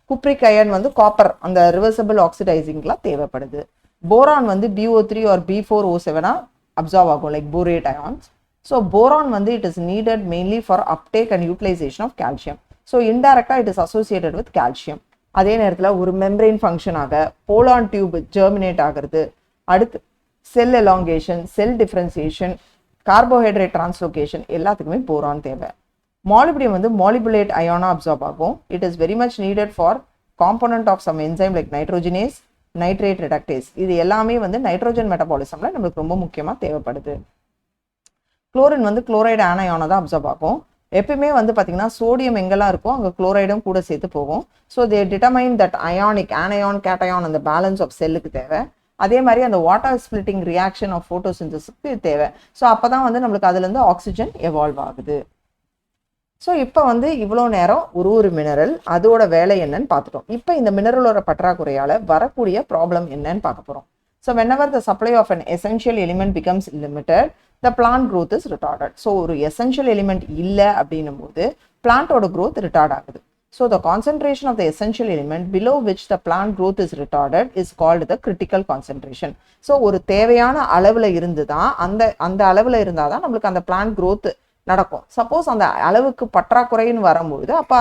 குப்ரிக் அயன் வந்து காப்பர் அந்த ரிவர்சபிள் ஆக்சிடைசிங்லாம் தேவைப்படுது. போரான் வந்து BO3 or B4O7 அப்சார்ப் ஆகும் like borate ions. So boron வந்து it is needed mainly for uptake and utilisation of calcium. So இன்டைரக்டாக it is associated with calcium. அதே நேரத்தில் ஒரு மெம்பரேன் ஃபங்க்ஷனாக போலான் டியூப் ஜெர்மினேட் ஆகிறது. அடுத்து cell elongation, cell differentiation, carbohydrate translocation எல்லாத்துக்குமே போரான் தேவை. மாலிபிடியம் வந்து மாலிபுலேட் அயானா அப்சார்ப் ஆகும். It is very much needed for component of some enzyme like nitrogenase, nitrate reductase. இது எல்லாமே வந்து நைட்ரோஜன் மெட்டபாலிசம்ல நம்மளுக்கு ரொம்ப முக்கியமாக தேவைப்படுது. குளோரின் வந்து குளோரைடு ஆனயானை தான் அப்சார்ப் ஆகும். எப்பயுமே வந்து பார்த்தீங்கன்னா சோடியம் எங்கெல்லாம் இருக்கோ அங்கே குளோரைடும் கூட சேர்த்து போகும். So they determine that ionic anion cation அந்த பேலன்ஸ் ஆஃப் செல்லுக்கு தேவை. அதே மாதிரி அந்த வாட்டர் ஸ்பிளிட்டிங் ரியாக்ஷன் ஆஃப் ஃபோட்டோசிந்தசிஸ்க்கு தேவை. ஸோ அப்போ தான் வந்து நம்மளுக்கு அதுலேருந்து ஆக்சிஜன் எவால்வ் ஆகுது. ஸோ இப்போ வந்து இவ்வளோ நேரம் ஒரு மினரல் அதோட வேலை என்னன்னு பார்த்துட்டோம். இப்போ இந்த மினரலோட பற்றாக்குறையால் வரக்கூடிய ப்ராப்ளம் என்னன்னு பார்க்க போகிறோம். So whenever the supply of an essential element becomes limited, the plant growth is retarded. So ஒரு essential element இல்லை அப்படின்னும் போது பிளான்ட்டோட growth retard ஆகுது. So the concentration of the essential element below which the plant growth is retarded is called the critical concentration. So ஒரு தேவையான அளவில் இருந்து தான் அந்த அளவில் இருந்தால் தான் நம்மளுக்கு அந்த plant growth நடக்கும். சப்போஸ் அந்த அளவுக்கு பற்றாக்குறைன்னு வரும்போது அப்போ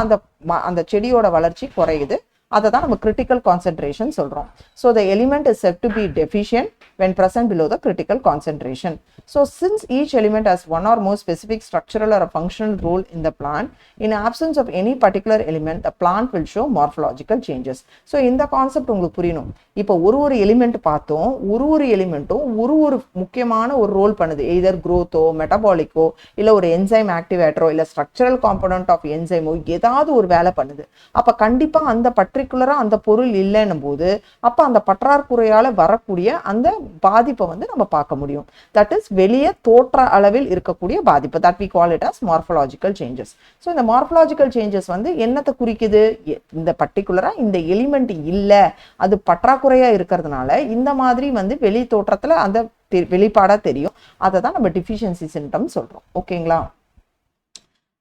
அந்த செடியோட வளர்ச்சி குறையுது. அதை தான் நம்ம critical concentration சொல்கிறோம். So the element is said to be deficient when present below the critical concentration. So since each element has one or more specific structural or a functional role in the plant, in absence of any particular element, the plant will show morphological changes. So இந்த concept உங்களுக்கு புரியணும். இப்போ ஒரு element பார்த்தோம், ஒரு எலிமெண்ட்டும் ஒரு முக்கியமான ஒரு ரோல் பண்ணுது. எய்தர் growthஓ மெட்டபாலிக்கோ இல்லை ஒரு என்சைம் ஆக்டிவேட்டரோ இல்லை ஸ்ட்ரக்சரல் காம்பனண்ட் ஆஃப் என்சைமோ ஏதாவது ஒரு வேலை பண்ணுது. அப்போ கண்டிப்பாக அந்த பர்டிகுலராக அந்த பொருள் இல்லைன்னும் போது அப்போ அந்த பற்றாக்குறையால் வரக்கூடிய அந்த பாதிப்பை வந்து நம்ம பார்க்க முடியும். தட் இஸ் வெளியே தோற்ற அளவில் இருக்கக்கூடிய பாதிப்பு. That we call it as morphological changes. So இந்த மார்ஃபலாஜிக்கல் சேஞ்சஸ் வந்து என்னத்தை குறிக்குது? இந்த பர்டிகுலராக இந்த எலிமெண்ட் இல்லை, அது பற்றாக்குறையாக இருக்கிறதுனால இந்த மாதிரி வந்து வெளி தோற்றத்தில் அந்த வெளிப்பாடாக தெரியும். அதை தான் நம்ம டிஃபிஷியன்சி சிம்டம் சொல்கிறோம். ஓகேங்களா?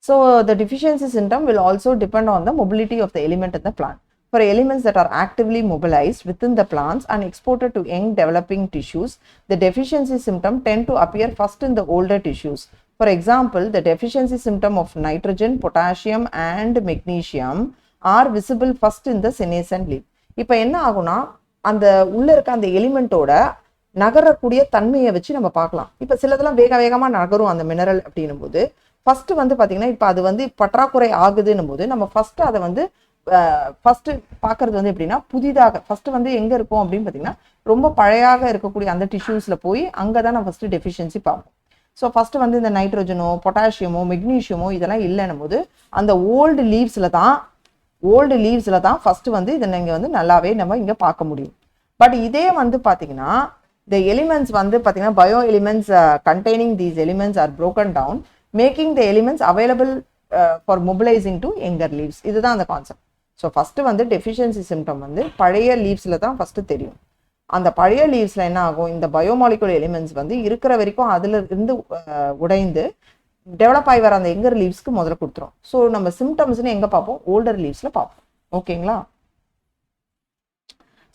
So the deficiency symptom will also depend on the mobility of the element in the plant. For elements that are actively mobilized within the plants and exported to young developing tissues, the deficiency symptom tend to appear first in the older tissues. For example, the deficiency symptom of nitrogen, potassium and magnesium are visible first in the senescent leaf. இப்போ என்ன ஆகும்னா அந்த உள்ள இருக்க அந்த எலிமெண்ட்டோட நகரக்கூடிய தன்மையை வச்சு நம்ம பார்க்கலாம். இப்போ சிலதெல்லாம் வேகமாக நகரும் அந்த மினரல் அப்படின்னும் போது ஃபஸ்ட்டு வந்து பார்த்தீங்கன்னா இப்போ அது வந்து பற்றாக்குறை ஆகுதுன்னும் போது நம்ம ஃபஸ்ட்டு அதை வந்து ஃபஸ்ட்டு பார்க்குறது வந்து எப்படின்னா புதிதாக ஃபஸ்ட்டு வந்து எங்கே இருக்கும் அப்படின்னு பார்த்தீங்கன்னா ரொம்ப பழையாக இருக்கக்கூடிய அந்த டிஷ்யூஸில் போய் அங்கே தான் நம்ம ஃபஸ்ட்டு டெஃபிஷியன்சி பார்ப்போம். ஸோ ஃபஸ்ட்டு வந்து இந்த நைட்ரோஜனோ பொட்டாசியமோ மெக்னீஷியமோ இதெல்லாம் இல்லைன்னும் போது அந்த ஓல்டு லீவ்ஸில் தான் ஃபஸ்ட்டு வந்து இதை நீங்கள் வந்து நல்லாவே நம்ம இங்கே பார்க்க முடியும். பட் இதே வந்து பார்த்தீங்கன்னா இந்த எலிமெண்ட்ஸ் வந்து பார்த்தீங்கன்னா bio elements containing these elements are broken down, making the elements available for mobilizing to younger leaves. இதுதான் அந்த கான்செப்ட். ஸோ ஃபஸ்ட்டு வந்து டெஃபிஷியன்சி சிம்டம் வந்து பழைய லீவ்ஸில் தான் ஃபஸ்ட்டு தெரியும். அந்த பழைய லீவ்ஸில் என்ன ஆகும், இந்த பயோமாலிகுலர் எலிமெண்ட்ஸ் வந்து இருக்கிற வரைக்கும் அதில் இருந்து உடைந்து டெவலப் ஆகி வர அந்த யங்கர் லீவ்ஸ்க்கு முதல்ல கொடுத்துரும். ஸோ நம்ம சிம்டம்ஸ்னு எங்கே பார்ப்போம்? ஓல்டர் லீவ்ஸில் பார்ப்போம். ஓகேங்களா?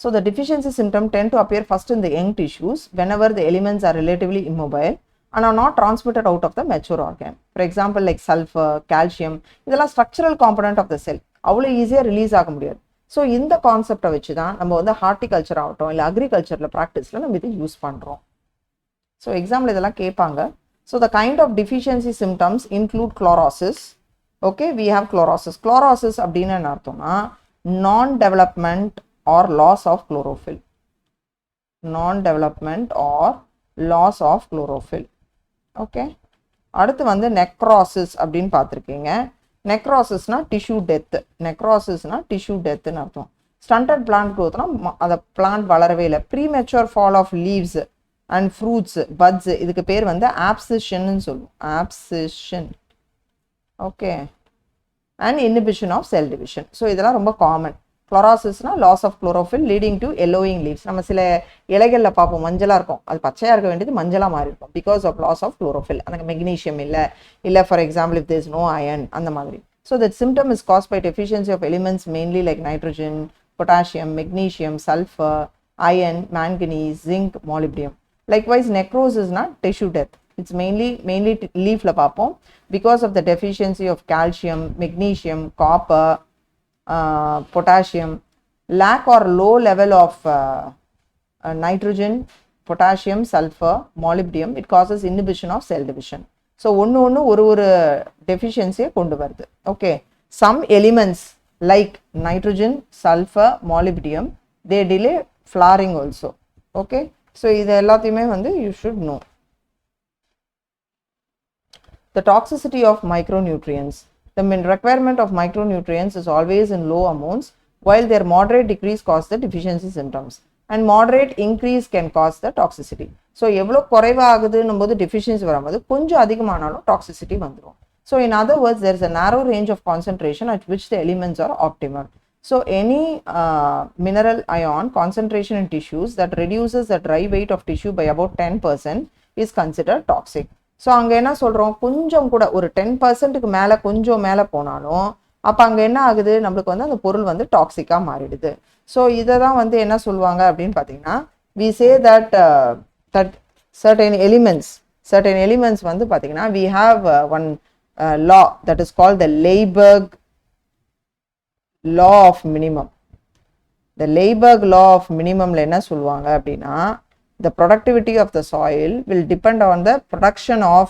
So the deficiency symptom tend to appear first in the young tissues whenever the elements are relatively immobile and are not transmitted out of the mature organ. For example, like sulfur, calcium, இதெல்லாம் structural component of the cell. அவ்வளோ ஈஸியாக release ஆக முடியாது. So இந்த கான்செப்டை வச்சு தான் நம்ம வந்து ஹார்டிகல்ச்சர் ஆகட்டும் இல்லை அக்ரிகல்ச்சரில் ப்ராக்டிஸில் நம்ம இது யூஸ் பண்ணுறோம். ஸோ எக்ஸாம்பிள் இதெல்லாம் கேட்பாங்க. So the kind of deficiency symptoms include chlorosis. Okay, we have chlorosis. Chlorosis அப்படின்னு என்ன அர்த்தம்னா non-development or loss of chlorophyll. Non-development or loss of chlorophyll. Okay. அடுத்து வந்து necrosis அப்படின்னு பார்த்துருக்கீங்க. necrosisனா tissue death. necrosisனா tissue deathன்னு அர்த்தம். stunted plant growthனா அந்த plant வளரவே இல்லை. premature fall of leaves and fruits, buds, இதுக்கு பேர் வந்து abscissionன்னு சொல்லுவோம். abscission. Okay. and inhibition of cell division. So இதெல்லாம் ரொம்ப common. Chlorosisனா loss of chlorophyll leading to yellowing leaves. நம்ம சில இலைகளில் பார்ப்போம் மஞ்சளாக இருக்கும், அது பச்சையாக இருக்க வேண்டியது மஞ்சளாக மாறி இருக்கும் because of loss of chlorophyll. அந்த மெக்னீஷியம் இல்லை for example if there is no iron அந்த மாதிரி. So that symptom is caused by deficiency of elements mainly like nitrogen, potassium, magnesium, sulfur, iron, manganese, zinc, molybdenum. Likewise, necrosis na tissue death. It's mainly leafல பார்ப்போம் because of the deficiency of calcium, magnesium, copper, potassium, lack or low level of nitrogen, potassium, sulfur, molybdenum, it causes inhibition of cell division. So ஒன்று ஒரு deficiency கொண்டு வருது. Okay, some elements like nitrogen, sulfur, molybdenum, they delay flowering also. Okay, so இது எல்லாத்தையுமே வந்து you should know. The toxicity of micronutrients. The requirement of micronutrients is always in low amounts, while their moderate decrease causes the deficiency symptoms, and moderate increase can cause the toxicity. So எவ்வளோ குறைவாகுதுன்னும் போது deficiency வரும்போது கொஞ்சம் அதிகமானாலும் toxicity வந்துடும். So in other words, there is a narrow range of concentration at which the elements are optimal. So any mineral ion concentration in tissues that reduces the dry weight of tissue by about 10% is considered toxic. So அங்கே என்ன சொல்கிறோம், கொஞ்சம் கூட ஒரு 10%க்கு மேலே கொஞ்சம் மேலே போனாலும் அப்போ அங்கே என்ன ஆகுது, நம்மளுக்கு வந்து அந்த பொருள் வந்து டாக்ஸிக்காக மாறிடுது. ஸோ இதை தான் வந்து என்ன சொல்லுவாங்க அப்படின்னு பார்த்தீங்கன்னா, we say that certain elements வந்து பார்த்தீங்கன்னா we have one law that is called the Leyberg law of minimum. the Leiberg law of minimumல என்ன சொல்லுவாங்க அப்படின்னா, the productivity of the soil will depend on the production of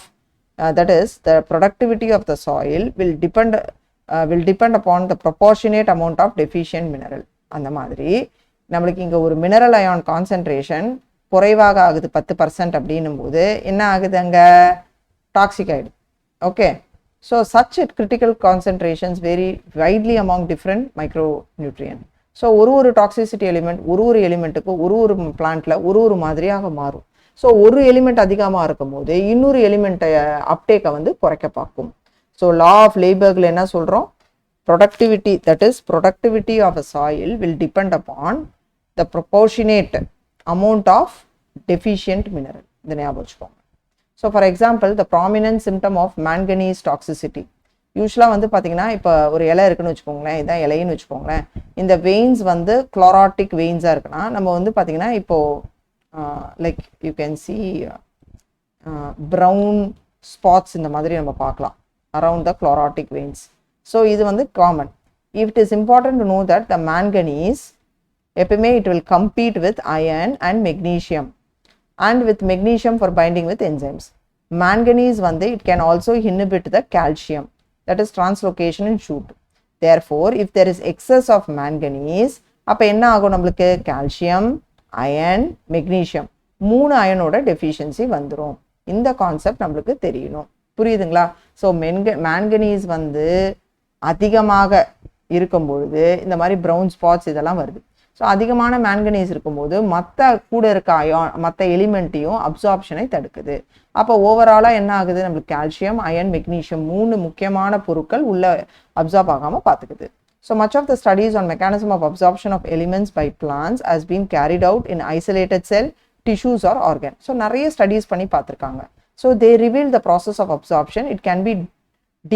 that is the productivity of the soil will depend upon the proportionate amount of deficient mineral. அந்த மாதிரி நம்மளுக்கு இங்க ஒரு mineral ion concentration குறைவாக ஆகுது 10% அப்படின்னும் போது என்ன ஆகுது, அங்க டாக்ஸிக் ஆயிடுது. Okay, so such critical concentrations vary widely among different micronutrients. So ஒரு டாக்ஸிசிட்டி எலிமெண்ட் ஒரு எலிமெண்ட்டுக்கு ஒரு பிளான்ட்ல ஒரு மாதிரியாக மாறும். ஸோ ஒரு எலிமெண்ட் அதிகமாக இருக்கும் போது இன்னொரு எலிமெண்ட்டை அப்டேக்கை வந்து குறைக்க பார்க்கும். ஸோ லா ஆஃப் லேபர்கில் என்ன சொல்கிறோம், productivity, that is productivity of a soil will depend upon the proportionate amount of deficient mineral. இதை ஞாபகம் வச்சுக்கோங்க. So for example the prominent symptom of manganese toxicity. யூஸ்வலாக வந்து பார்த்தீங்கன்னா இப்போ ஒரு இலை இருக்குன்னு வச்சுக்கோங்களேன், இதான் இலைன்னு வச்சுக்கோங்களேன். இந்த வெயின்ஸ் வந்து குளோராட்டிக் வெயின்ஸாக இருக்குன்னா நம்ம வந்து பார்த்தீங்கன்னா இப்போது like you can see brown spots இந்த மாதிரி நம்ம பார்க்கலாம் around the chlorotic veins. So இது வந்து common. It is important to know that the manganese எப்பவுமே it will compete with iron and magnesium and with magnesium for binding with enzymes. Manganese வந்து it can also inhibit the calcium, that is translocation in shoot. Therefore if there is excess of manganese அப்ப என்ன ஆகும், நம்மளுக்கு calcium, iron, magnesium மூணு அயனோட deficiency வந்துரும். இந்த concept நம்மளுக்கு தெரியணும். புரியுதுங்களா? ஸோ மேங்கனீஸ் வந்து அதிகமாக இருக்கும் பொழுது இந்த மாதிரி ப்ரௌன் ஸ்பாட்ஸ் இதெல்லாம் வருது. ஸோ அதிகமான மேங்கனீஸ் இருக்கும்போது மற்ற கூட இருக்க அயான் மற்ற எலிமெண்ட்டையும் அப்சார்ப்ஷனை தடுக்குது. அப்போ ஓவராலாக என்ன ஆகுது, நம்மளுக்கு கால்சியம், அயன், மெக்னீஷியம் மூணு முக்கியமான பொருட்கள் உள்ள அப்சார்ப் ஆகாமல் பார்த்துக்குது. So much of the studies on mechanism of absorption of elements by plants has been carried out in isolated cell, tissues or organ. So நிறைய ஸ்டடீஸ் பண்ணி பார்த்துருக்காங்க. So they reveal the process of absorption. It can be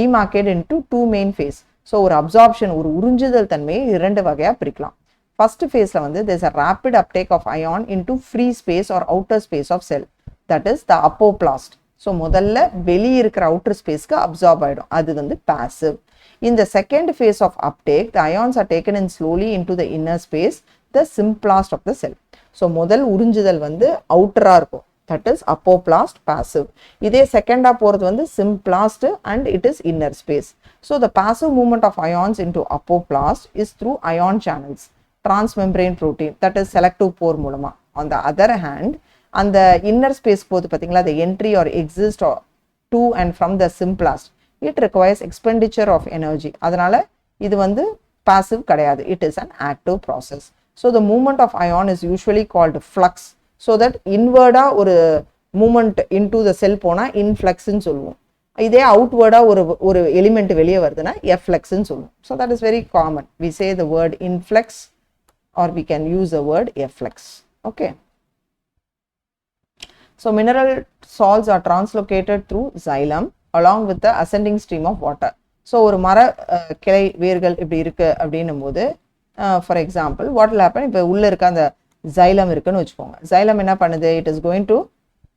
demarcate into two main phase. So ஒரு absorption ஒரு உறிஞ்சுதல் தன்மையை இரண்டு வகையாக பிரிக்கலாம். First phase வந்து there is a rapid uptake of ion into free space or outer space of cell, that is the apoplast. So முதல்ல வெளியே இருக்கிற outer spaceக்கு absorb ஆயிடும், அது வந்து passive. In the second phase of uptake the ions are taken in slowly into the inner space, the symplast of the cell. So முதல் உறிஞ்சுதல் வந்து outer-ஆ இருக்கும், that is apoplast, passive. இதே செகண்டா போறது வந்து symplast and it is inner space. So the passive movement of ions into apoplast is through ion channels, transmembrane protein, that is selective pore மூலமா. On the other hand அந்த inner space போது பார்த்தீங்களா, the entry or exist or to and from the symplast, it requires expenditure of energy. அதனால இது வந்து passive கிடையாது, it is an active process. So the movement of ion is usually called flux, so that inward-ஆ ஒரு movement into the cell போனா influx ன்னு சொல்லுவோம். இதே outward-ஆ ஒரு எலிமெண்ட் வெளியே வருதுன்னா efflux ன்னு சொல்லுவோம். So that is very common, we say the word influx or we can use the word efflux. Okay, so mineral salts are translocated through xylem along with the ascending stream of water. So ஒரு மர கிளை வேர்கள் இப்படி இருக்கு அப்படின்னும் போது for example what will happen, இப்போ உள்ள இருக்க அந்த xylem இருக்குன்னு வச்சுக்கோங்க. xylem என்ன பண்ணுது, it is going to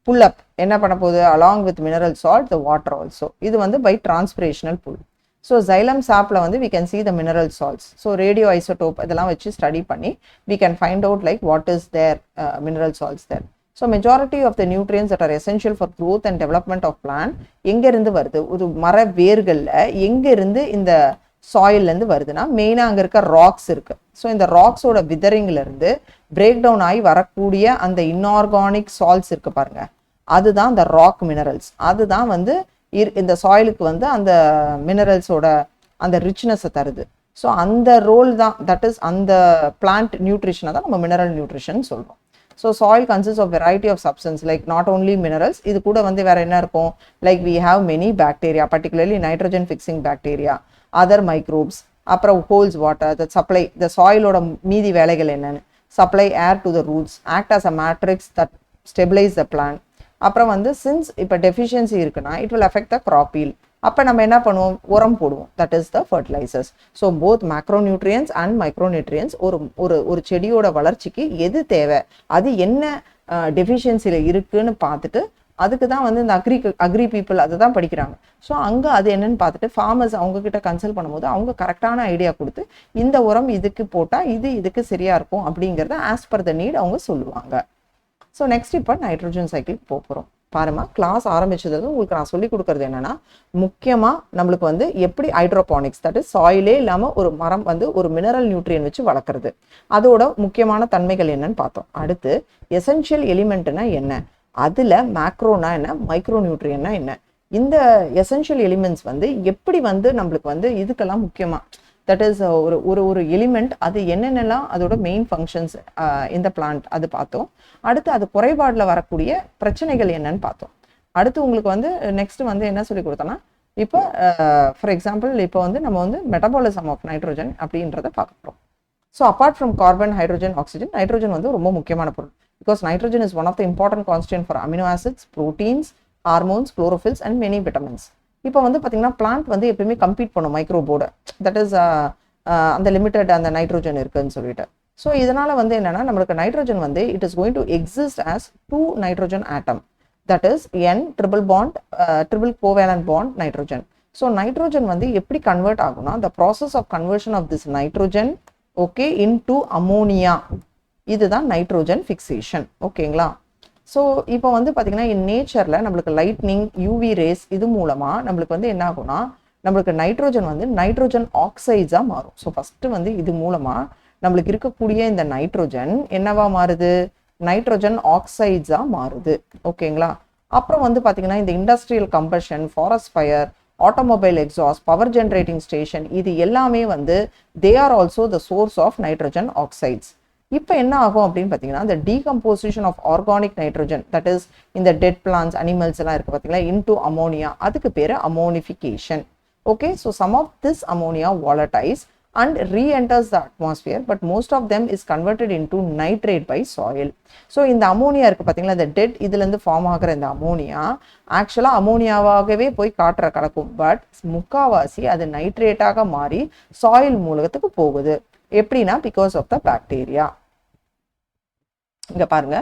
pull up, என்ன பண்ண போகுது, along with mineral salt the water also. இது வந்து by transpirational pull. So xylem sapல வந்து we can see the mineral salts. So radioisotope இதெல்லாம் வச்சு ஸ்டடி பண்ணி we can find out like what is their mineral salts there. So majority of the nutrients that are essential for growth and development of plant எங்க இருந்து வருது, ஒரு மர வேர்கள்ல எங்க இருந்து இந்த சாயில்ல இருந்து வருதுன்னா மெயினா அங்க இருக்க ராக்ஸ் இருக்கு. ஸோ இந்த ராக்ஸோட விதரிங்ல இருந்து பிரேக் டவுன் ஆகி வரக்கூடிய அந்த இன்ஆர்கானிக் சால்ட்ஸ் இருக்கு பாருங்க, அதுதான் அந்த ராக் மினரல்ஸ். அதுதான் வந்து இந்த சாயிலுக்கு வந்து அந்த மினரல்ஸோட அந்த ரிச்னஸை தருது. ஸோ அந்த ரோல் தான், தட் இஸ் அந்த பிளான்ட் நியூட்ரிஷனை தான் நம்ம மினரல் நியூட்ரிஷன் சொல்றோம். So soil consist of variety of substance like not only minerals, இது கூட வந்து வேற என்ன இருக்கும், like we have many bacteria, particularly nitrogen fixing bacteria, other microbes, அப்புறம் holds water that supply the சாயிலோட மீதி வேலைகள் என்னன்னு, supply air to the roots, act as a matrix that stabilize the plant. அப்புறம் வந்து சின்ஸ் இப்போ டெஃபிஷியன்சி இருக்குன்னா it will affect the crop yield. அப்போ நம்ம என்ன பண்ணுவோம், உரம் போடுவோம், that is the fertilizers. So both macronutrients and micronutrients ஒரு செடியோட வளர்ச்சிக்கு எது தேவை, அது என்ன டெஃபிஷியன்சியில் இருக்குன்னு பார்த்துட்டு அதுக்கு தான் வந்து இந்த அக்ரி பீப்புள் அதை தான் படிக்கிறாங்க. ஸோ அங்கே அது என்னன்னு பார்த்துட்டு ஃபார்மர்ஸ் அவங்கக்கிட்ட கன்சல்ட் பண்ணும்போது அவங்க கரெக்டான ஐடியா கொடுத்து இந்த உரம் இதுக்கு போட்டால் இதுக்கு சரியாக இருக்கும் அப்படிங்கிறத ஆஸ் பர் த நீட் அவங்க சொல்லுவாங்க. ஸோ நெக்ஸ்ட் இப்போ நைட்ரோஜன் சைக்கிள் போகிறோம். பாருமா, கிளாஸ் ஆரம்பிச்சது உங்களுக்கு நான் சொல்லி கொடுக்கறது என்னன்னா, முக்கியமாக நம்மளுக்கு வந்து எப்படி ஹைட்ரோபானிக்ஸ், தட் இஸ் சாயிலே இல்லாமல் ஒரு மரம் வந்து ஒரு மினரல் நியூட்ரியன் வச்சு வளர்க்குறது, அதோட முக்கியமான தன்மைகள் என்னன்னு பார்த்தோம். அடுத்து எசென்ஷியல் எலிமெண்ட்னா என்ன, அதில் மேக்ரோனா என்ன, மைக்ரோ நியூட்ரியன்னா என்ன, இந்த எசென்ஷியல் எலிமெண்ட்ஸ் வந்து எப்படி வந்து நம்மளுக்கு வந்து இதுக்கெல்லாம் முக்கியமாக, தட் இஸ் ஒரு எலிமெண்ட் அது என்னென்னலாம் அதோட மெயின் ஃபங்க்ஷன்ஸ் இந்த பிளான்ட் அது பார்த்தோம். அடுத்து அது குறைபாடில் வரக்கூடிய பிரச்சனைகள் என்னன்னு பார்த்தோம். அடுத்து உங்களுக்கு வந்து நெக்ஸ்ட் வந்து என்ன சொல்லி கொடுத்தோன்னா, இப்போ ஃபார் எக்ஸாம்பிள் இப்போ வந்து நம்ம வந்து மெட்டபாலிசம் ஆஃப் நைட்ரோஜன் அப்படின்றத பார்க்குறோம். So apart from carbon, hydrogen, oxygen, nitrogen வந்து ரொம்ப முக்கியமான பொருள். Because nitrogen is one of the important constituent for amino acids, proteins, hormones, chlorophylls and many vitamins. இப்போ வந்து பார்த்தீங்கன்னா பிளான்ட் வந்து எப்பயுமே கம்பீட் பண்ணும் மைக்ரோபோர்டு, தட் இஸ் அந்த லிமிட்டட் அந்த நைட்ரோஜன் இருக்குன்னு சொல்லிட்டு. ஸோ இதனால் வந்து என்னென்னா நம்மளுக்கு நைட்ரோஜன் வந்து it is going to exist as 2 nitrogen atom, that is N triple கோவேலன்ட் bond nitrogen. So nitrogen வந்து எப்படி கன்வெர்ட் ஆகும்னா, the process of conversion of this nitrogen okay into ammonia, இதுதான் நைட்ரோஜன் ஃபிக்சேஷன். ஓகேங்களா? ஸோ இப்போ வந்து பார்த்தீங்கன்னா இன் நேச்சரில் நம்மளுக்கு லைட்னிங், யூவி ரேஸ் இது மூலமாக நம்மளுக்கு வந்து என்ன ஆகும்னா, நம்மளுக்கு நைட்ரோஜன் வந்து நைட்ரோஜன் ஆக்சைட்ஸாக மாறும். ஸோ ஃபஸ்ட்டு வந்து இது மூலமாக நம்மளுக்கு இருக்கக்கூடிய இந்த நைட்ரோஜன் என்னவா மாறுது, நைட்ரோஜன் ஆக்சைட்ஸாக மாறுது. ஓகேங்களா? அப்புறம் வந்து பார்த்தீங்கன்னா இந்த industrial combustion, forest fire, automobile exhaust, power generating station, இது எல்லாமே வந்து they are also the source of nitrogen oxides. இப்போ என்ன ஆகும் அப்படின்னு பார்த்தீங்கன்னா, இந்த decomposition of organic nitrogen, that is இந்த டெட் பிளான்ஸ், அனிமல்ஸ் எல்லாம் இருக்குது பார்த்தீங்களா, இன்டு அமோனியா, அதுக்கு பேர் ammonification. Okay, so some of this ammonia volatilize and re-enters the atmosphere, but most of them is converted into nitrate by soil. So இந்த ammonia இருக்குது பார்த்தீங்களா, இந்த டெட் இதுலேருந்து ஃபார்ம் ஆகிற இந்த அமோனியா ஆக்சுவலாக அமோனியாவாகவே போய் காற்ற கலக்கும், பட் முக்காவாசி அது நைட்ரேட்டாக மாறி சாயில் மூலத்துக்கு போகுது. எப்படின்னா பிகாஸ் ஆஃப் த பாக்டீரியா. இங்கே பாருங்க,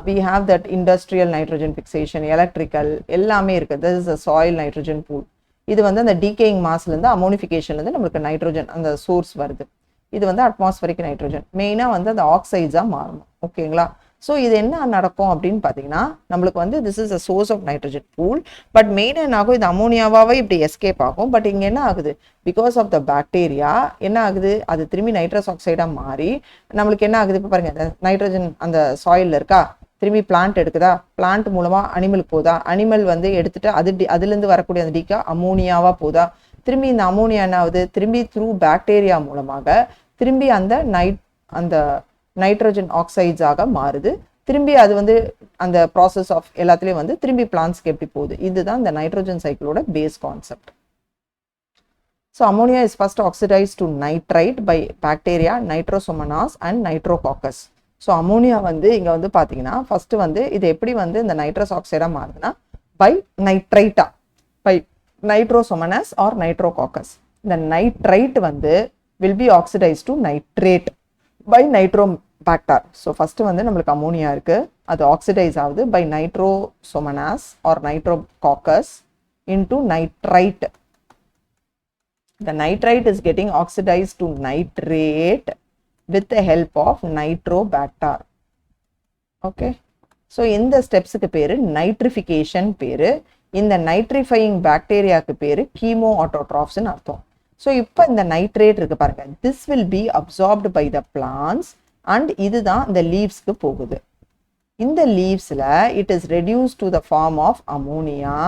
we have that industrial nitrogen fixation, electrical எல்லாமே இருக்குது. this is a soil nitrogen pool. இது வந்து அந்த டீகேயிங் மாஸ்லேருந்து அமோனிஃபிகேஷன்லேருந்து நம்மளுக்கு நைட்ரோஜன் அந்த சோர்ஸ் வருது. இது வந்து அட்மாஸ்பரிக் நைட்ரோஜன் மெயினாக வந்து அந்த ஆக்சைட்ஸாக மாறணும். ஓகேங்களா? ஸோ இது என்ன நடக்கும் அப்படின்னு பார்த்தீங்கன்னா, நம்மளுக்கு வந்து this is a source of nitrogen pool, but main என்ன ஆகும், இது அமோனியாவாகவே இப்படி எஸ்கேப் ஆகும். பட் இங்கே என்ன ஆகுது, பிகாஸ் ஆஃப் த பாக்டீரியா என்ன ஆகுது, அது திரும்பி நைட்ரஸ் ஆக்சைடாக மாறி நம்மளுக்கு என்ன ஆகுது, இப்போ பாருங்க இந்த நைட்ரோஜன் அந்த சாயிலில் இருக்கா, திரும்பி பிளான்ட் எடுக்குதா, பிளான்ட் மூலமாக அனிமலுக்கு போதா, அனிமல் வந்து எடுத்துட்டு அதுலேருந்து வரக்கூடிய அந்த டீக்கா அமோனியாவாக போதா, திரும்பி இந்த அமோனியா என்ன ஆகுது, திரும்பி த்ரூ பாக்டீரியா மூலமாக திரும்பி அந்த நைட்ரோஜன் ஆக்சைட்ஸாக மாறுது. திரும்பி அது வந்து அந்த ப்ராசஸ் ஆஃப் எல்லாத்துலேயும் வந்து திரும்பி பிளான்ட்ஸ்க்கு எப்படி போகுது, இதுதான் இந்த நைட்ரோஜன் சைக்கிளோட base concept. So ammonia is first oxidize to nitrite by bacteria nitrosomonas and nitrococcus. So ammonia வந்து இங்கே வந்து பார்த்தீங்கன்னா ஃபஸ்ட்டு வந்து இது எப்படி வந்து இந்த நைட்ரஸ் ஆக்சைடாக மாறுதுன்னா பை நைட்ரைட்டா, பை நைட்ரோசோமனஸ் ஆர் நைட்ரோகாக்கஸ். இந்த நைட்ரைட் வந்து will be oxidize to nitrate by nitrobacter. So first வந்து நம்மளுக்கு அமோனியா இருக்குது, அது ஆக்சிடைஸ் ஆகுது by nitrosomonas or nitrococcus into nitrite. The nitrite is getting oxidized to nitrate with the help of nitrobacter. Okay, so இந்த ஸ்டெப்ஸுக்கு பேரு nitrification பேரு. இந்த nitrifying பாக்டீரியாவுக்கு பேரு கீமோ ஆட்டோட்ராஃப்ஸ்னு அர்த்தம். ஸோ இப்போ இந்த நைட்ரேட் இருக்கு பாருங்க, this will be absorbed by the plants and இதுதான் இந்த லீவ்ஸ்க்கு போகுது. இந்த லீவ்ஸில் it is reduced to the form of ammonia.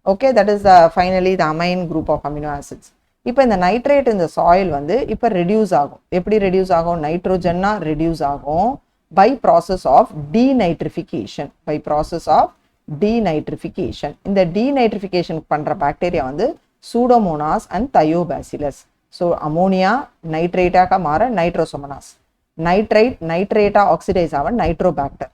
Okay, that is the finally the amine group of amino acids. இப்போ இந்த நைட்ரேட் இந்த சாயில் வந்து இப்போ ரெடியூஸ் ஆகும். எப்படி ரெடியூஸ் ஆகும், நைட்ரோஜன்னா ரெடியூஸ் ஆகும் by process of denitrification. By process of denitrification. இந்த டீநைட்ரிஃபிகேஷன் பண்ணுற பாக்டீரியா வந்து pseudomonas and thiobacillus. So ammonia நைட்ரேட்டாக மாற நைட்ரோசோமனாஸ், நைட்ரேட்டாக ஆக்சிடைஸ் ஆக நைட்ரோபாக்டர்,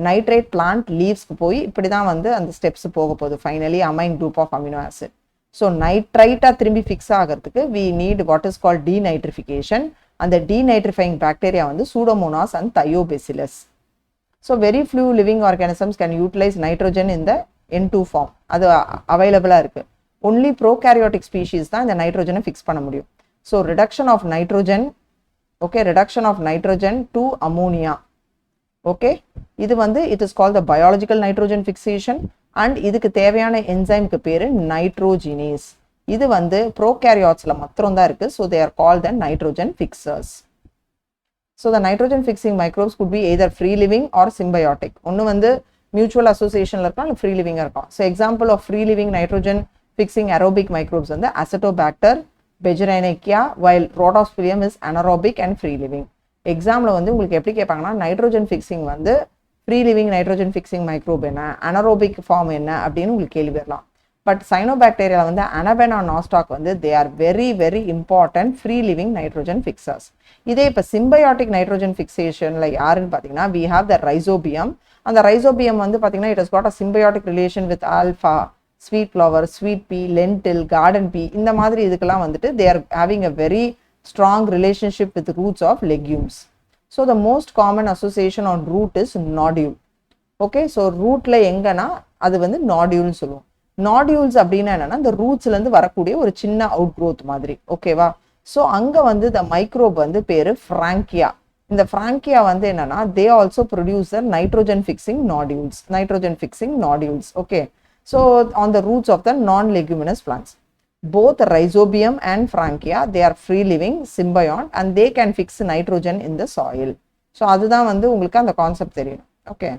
நைட்ரேட் பிளான்ட் லீவ்ஸ்க்கு போய் இப்படி தான் வந்து அந்த ஸ்டெப்ஸ் போக போகுது. Finally amine group of amino acid. So நைட்ரைட்டாக திரும்பி ஃபிக்ஸ் ஆகிறதுக்கு we need what is called denitrification. அந்த டீநைட்ரிஃபைங் பாக்டீரியா வந்து pseudomonas and thiobacillus. So very few living organisms can utilize nitrogen in the N2 form. அது available-ஆ இருக்கு. Only prokaryotic species தான் இந்த nitrogen fix பண்ண முடியும். So reduction of nitrogen, okay, reduction of nitrogen to ammonia. Okay, இது வந்து it is called the biological nitrogen fixation and இதுக்கு தேவையான enzyme-க்கு பேரு nitrogenase. இது வந்து prokaryotes-ல மாத்திரம் தான் இருக்கு. So they are called the nitrogen fixers. So the nitrogen fixing microbes could be either free living or symbiotic. ஒன்னு வந்து mutual association இருக்கலாம், இல்ல free living இருக்கலாம். So example of free living nitrogen fixing aerobic microbes வந்து Acetobacter, Begerinia, while Rhodosporium is anaerobic and free living. எக்ஸாம்ல வந்து உங்களுக்கு எப்படி கேட்பாங்கன்னா நைட்ரோஜன் ஃபிக்ஸிங் வந்து free living nitrogen fixing microbe என்ன, அனரோபிக் ஃபார்ம் என்ன அப்படின்னு உங்களுக்கு கேள்வி வரலாம். பட் சைனோபாக்டீரியா வந்து அனபெனா நாஸ்டாக் வந்து they are very very important free living nitrogen fixers. இதே இப்போ சிம்பயாட்டிக் நைட்ரோஜன் ஃபிக்சேஷன்ல யாருன்னு பார்த்தீங்கன்னா வி ஹாவ் த ரைசோபியம். அந்த ரைசோபியம் வந்து பார்த்தீங்கன்னா it has got a symbiotic relation with alpha, sweet flower, sweet pea, lentil, garden pea, இந்த மாதிரி இதுக்கெல்லாம் வந்துட்டு they are having a very strong relationship with roots of legumes. So the most common association on root is nodule. Okay, so rootல எங்கன்னா அது வந்து nodule சொல்லுவோம். Nodules அப்படின்னா என்னன்னா இந்த ரூட்ஸ்ல இருந்து வரக்கூடிய ஒரு சின்ன அவுட் growth மாதிரி. ஓகேவா? ஸோ அங்க வந்து the microbe வந்து பேரு Frankia. இந்த Frankia வந்து என்னன்னா they also produce the nitrogen fixing nodules. Nitrogen fixing nodules. Okay. So on the roots of the non-leguminous plants. Both rhizobium and Frankia, they are free living symbiont and they can fix nitrogen in the soil. So அதுதான் வந்து உங்களுக்கு அந்த concept தெரியும். Okay,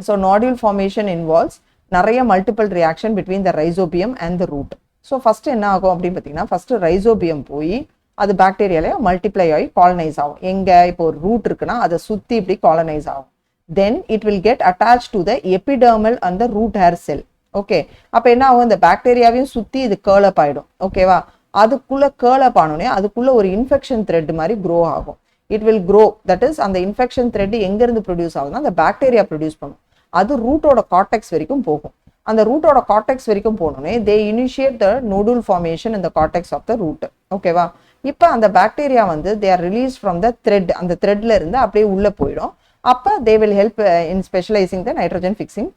so nodule formation involves நிறைய multiple reaction between the rhizobium and the root. So first என்ன ஆகும் அப்படின்னு பார்த்தீங்கன்னா ஃபர்ஸ்ட் ரைசோபியம் போய் அது பாக்டீரியாலே மல்டிப்ளை ஆகி காலனைஸ் ஆகும். எங்க இப்போ ஒரு ரூட் இருக்குன்னா அதை சுற்றி இப்படி காலனைஸ் ஆகும். Then it will get attach to the epidermal and the root hair cell. Okay, அப்போ என்ன ஆகும், இந்த பாக்டீரியாவையும் சுற்றி இது கேர்லப் ஆகிடும். ஓகேவா? அதுக்குள்ள கேர்லப் ஆனோடனே அதுக்குள்ள ஒரு இன்ஃபெக்ஷன் த்ரெட் மாதிரி க்ரோ ஆகும். It will grow, that is அந்த இன்ஃபெக்ஷன் த்ரெட் எங்கேருந்து ப்ரொடியூஸ் ஆகுதுன்னா அந்த பாக்டீரியா ப்ரொடியூஸ் பண்ணும். அது ரூட்டோட கார்டெக்ஸ் வரைக்கும் போகும். அந்த ரூட்டோட கார்டெக்ஸ் வரைக்கும் போனோடனே they initiate the nodule formation இந்த கார்டெக்ஸ் ஆஃப் த ரூட். ஓகேவா? இப்போ அந்த பாக்டீரியா வந்து they are release from the thread, அந்த த்ரெட்ல இருந்து அப்படியே உள்ள போயிடும். அப்போ they will help in specialising the nitrogen fixing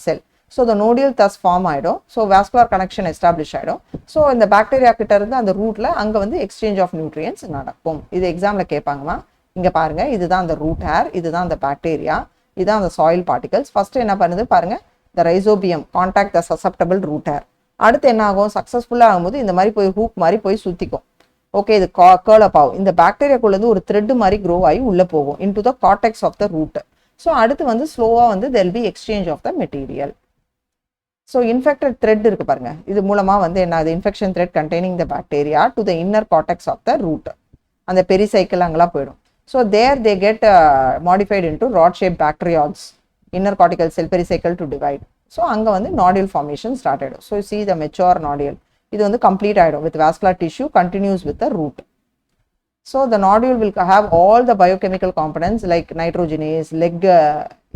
cell. So the nodule thus form ஆகிடும். ஸோ வாஸ்குலர் கனெக்ஷன் எஸ்டாப்ளிஷ் ஆகிடும். ஸோ இந்த பாக்டீரியா கிட்ட இருந்து அந்த ரூட்ல அங்கே வந்து எக்ஸ்சேஞ்ச் ஆஃப் நியூட்ரியன்ஸ் நடக்கும். இது எக்ஸாம்ல கேட்பாங்கம்மா. இங்க பாருங்க, இதுதான் அந்த ரூட் ஹேர், இதுதான் அந்த பாக்டீரியா, இதுதான் அந்த சாயில் பார்ட்டிகல்ஸ். ஃபர்ஸ்ட் என்ன பண்ணுது பாருங்க, the rhizobium contact the susceptible root hair. அடுத்து என்ன ஆகும், சக்ஸஸ்ஃபுல்லாக ஆகும்போது இந்த மாதிரி போய் ஹூக் மாதிரி போய் சுத்திக்கும். ஓகே, இது கேர்லப் ஆகும். இந்த பாக்டீரியாக்குள்ள இருந்து ஒரு த்ரெட் மாதிரி க்ரோ ஆகி உள்ள போகும் into the cortex of the root. So அடுத்து வந்து ஸ்லோவா வந்து there will be exchange of the material. So infected thread இருக்கு பாருங்க, இது மூலமா வந்து என்ன ஆகுது, infection thread containing the bacteria to the inner cortex of the root. அந்த பெரிசைக்கிள் அங்கெல்லாம் போயிடும். So there they get modified into rod shape bacteroids, inner cortical cell pericycle to divide. So அங்கே வந்து நாடியூல் ஃபார்மேஷன் ஸ்டார்ட் ஆகிடும். So see the mature nodule, இது வந்து complete ஆகிடும் with vascular tissue continuous with the root. So the nodule will have all the biochemical components like nitrogenase, leg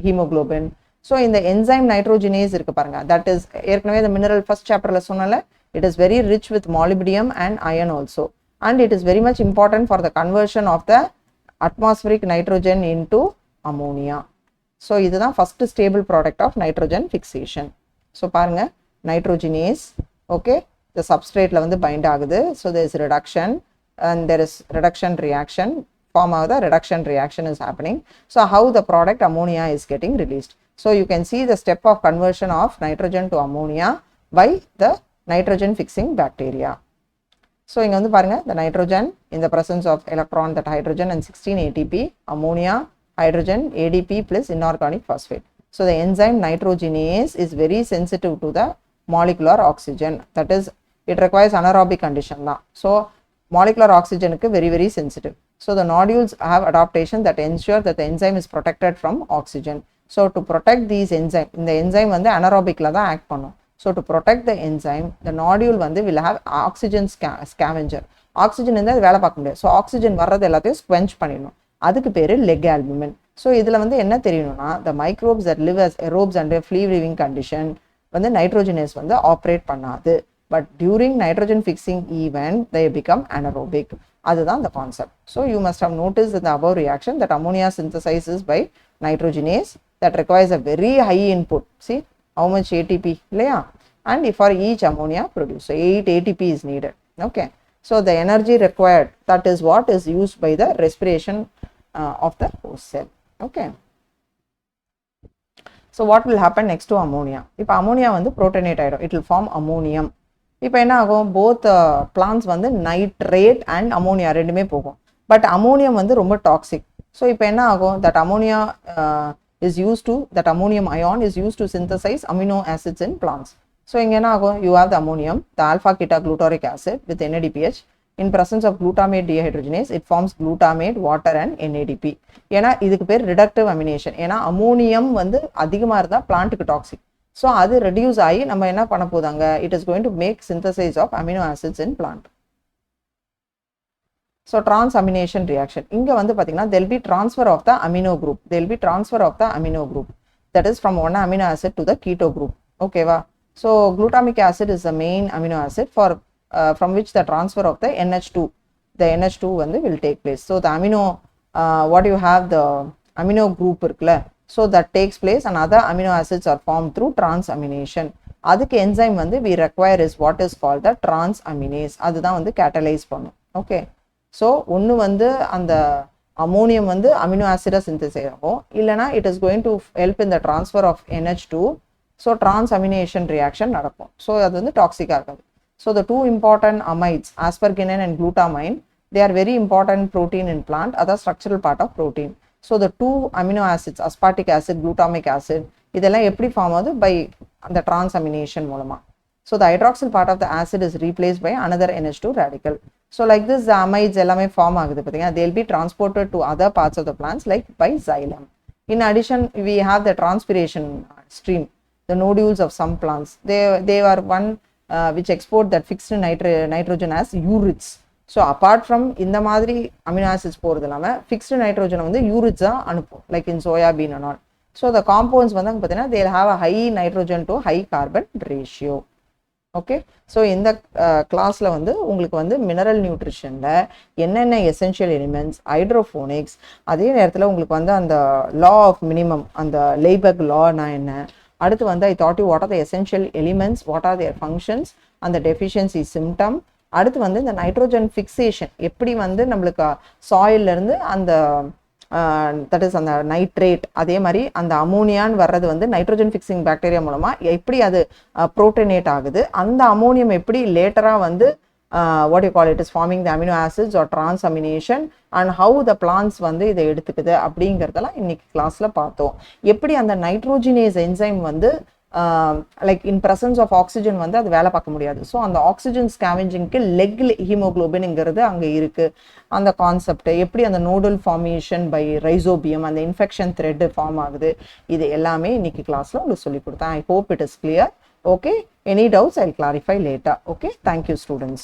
hemoglobin. So in the enzyme nitrogenase irukku parunga, that is ஏற்கனவே the mineral first chapterல சொன்னல, it is very rich with molybdenum and iron also, and it is very much important for the conversion of the atmospheric nitrogen into ammonia. So இதுதான் first stable product of nitrogen fixation. So பாருங்க, nitrogenase, okay, the substrateல வந்து bind ஆகுது. So there is reduction and there is reduction reaction, form of the reduction reaction is happening. So how the product ammonia is getting released. So you can see the step of conversion of nitrogen to ammonia by the nitrogen fixing bacteria. So inga vandu parunga, the nitrogen in the presence of electron, that hydrogen and 16 ATP, ammonia, hydrogen, ADP plus inorganic phosphate. So the enzyme nitrogenase is very sensitive to the molecular oxygen, that is it requires anaerobic condition da. So molecular oxygen is very very sensitive. So the nodules have adaptation that ensure that the enzyme is protected from oxygen. So to protect these enzyme, இந்த enzyme வந்து anaerobic la தான் act பண்ணும். So to protect the enzyme, the nodule வந்து will have oxygen scavenger. Oxygen இருந்தா அது வேலை பார்க்க முடியாது. So oxygen வர்றது எல்லாத்தையும் quench பண்ணிடணும். அதுக்கு பேரு leg albumin. So இதுல வந்து என்ன தெரியணும்னா, the microbes that live as aerobes under free living condition வந்து nitrogenase வந்து operate பண்ணாது. But during nitrogen fixing event they become anaerobic. அதுதான் the concept. So you must have noticed in the above reaction that ammonia synthesizes by nitrogenase that requires a very high input. See how much ATP, and for each ammonia produced, so 8 ATP is needed. Okay, so the energy required, that is what is used by the respiration of the host cell. Okay, so what will happen next to ammonia? If ammonia வந்து protonate ஆயிடும், it will form ammonium. இப்போ என்ன ஆகும், both plants வந்து nitrate and ammonia ரெண்டுமே போகும், but ammonium வந்து ரொம்ப toxic. So இப்போ என்ன ஆகும், that ammonia is used to, that ammonium ion is used to synthesize amino acids in plants. So இங்க என்ன ஆகும், you have the ammonium, the alpha ketoglutarate acid with NADPH. In presence of glutamate dehydrogenase, it forms glutamate, water and NADP. ஏன்னா இதுக்கு பேர் reductive amination. ஏன்னா ammonium வந்து அதிகமாக இருந்தால் பிளான்ட்டுக்கு டாக்ஸிக். ஸோ அது ரெடியூஸ் ஆகி நம்ம என்ன பண்ண போதாங்க, it is going to make synthesis of amino acids in plant. So transamination reaction. இங்க வந்து பார்த்தீங்கன்னா there will be transfer of the amino group. There will be transfer of the amino group. That is from one amino acid to the keto group. Okay va? So glutamic acid is the main amino acid for from which the transfer of the NH2. The NH2 வந்து will take place. So the amino, what you have, the amino group இருக்குல்ல, so that takes place and other amino acids are formed through transamination. அதுக்கு enzyme வந்து we require is what is called the transaminase. அதுதான் வந்து catalyze பண்ணும். Okay, so ஒன்று வந்து அந்த ammonium வந்து அமினோ ஆசிடா சிந்தசைஸ் ஆகும், இல்லைனா it is going to help in the transfer of NH2. so transamination reaction நடக்கும். so அது வந்து டாக்ஸிக்காக இருக்காது. So the two important amides, asparagine and glutamine, they are very important protein in plant, other structural part of protein. So the two amino acids, aspartic acid, glutamic acid, இதெல்லாம் எப்படி form ஆகுது, by the transamination மூலமா. So the hydroxyl part of the acid is replaced by another NH2 radical. So like this the amides எல்லாமே form ஆகுது பார்த்தீங்கன்னா, they will be transported to other parts of the plants like by xylem. In addition, we have the transpiration stream, the nodules of some plants. They are one which export that fixed nitrogen as urids. So apart from இந்த மாதிரி amino acids போகிறது இல்லாமல் fixed nitrogen வந்து urids அனுப்பும், like in soya bean and all. So the compounds வந்து பார்த்தீங்கன்னா they will have a high nitrogen to high carbon ratio. Okay, so இந்த கிளாஸில் வந்து உங்களுக்கு வந்து மினரல் நியூட்ரிஷனில் என்னென்ன எசென்ஷியல் எலிமெண்ட்ஸ், ஹைட்ரோஃபோனிக்ஸ், அதே நேரத்தில் உங்களுக்கு வந்து அந்த லா ஆஃப் மினிமம், அந்த லேபக் லானா என்ன, அடுத்து வந்து I thought you what are the essential elements, what are their functions, and the deficiency symptom. அடுத்து வந்து இந்த நைட்ரோஜன் ஃபிக்ஸேஷன் எப்படி வந்து நம்மளுக்கு சாயில்ல இருந்து அந்த தட் இஸ் அந்த நைட்ரேட், அதே மாதிரி அந்த அமோனியான்னு வர்றது வந்து நைட்ரோஜன் ஃபிக்ஸிங் பாக்டீரியா மூலமா எப்படி அது புரோட்டனேட் ஆகுது, அந்த அமோனியம் எப்படி லேட்டரா வந்து what you call it is forming the amino acids or transamination, and how the plants வந்து இதை எடுத்துக்குது அப்படிங்கிறதெல்லாம் இன்னைக்கு கிளாஸ்ல பார்த்தோம். எப்படி அந்த நைட்ரோஜினேஸ் என்சைம் வந்து like in presence of oxygen வந்து அது வேலை பார்க்க முடியாது. ஸோ அந்த ஆக்சிஜன் ஸ்கேவெஞ்சிங்க்கு லெக் ஹீமோக்ளோபின்ங்கிறது அங்கே இருக்குது. அந்த கான்செப்ட் எப்படி அந்த நோடல் ஃபார்மேஷன் பை ரைசோபியம், அந்த இன்ஃபெக்ஷன் த்ரெட் ஃபார்ம் ஆகுது, இது எல்லாமே இன்னைக்கு கிளாஸில் உங்களுக்கு சொல்லி கொடுத்தேன். I hope it is clear. Okay, any doubts I'll clarify later. Okay, thank you students.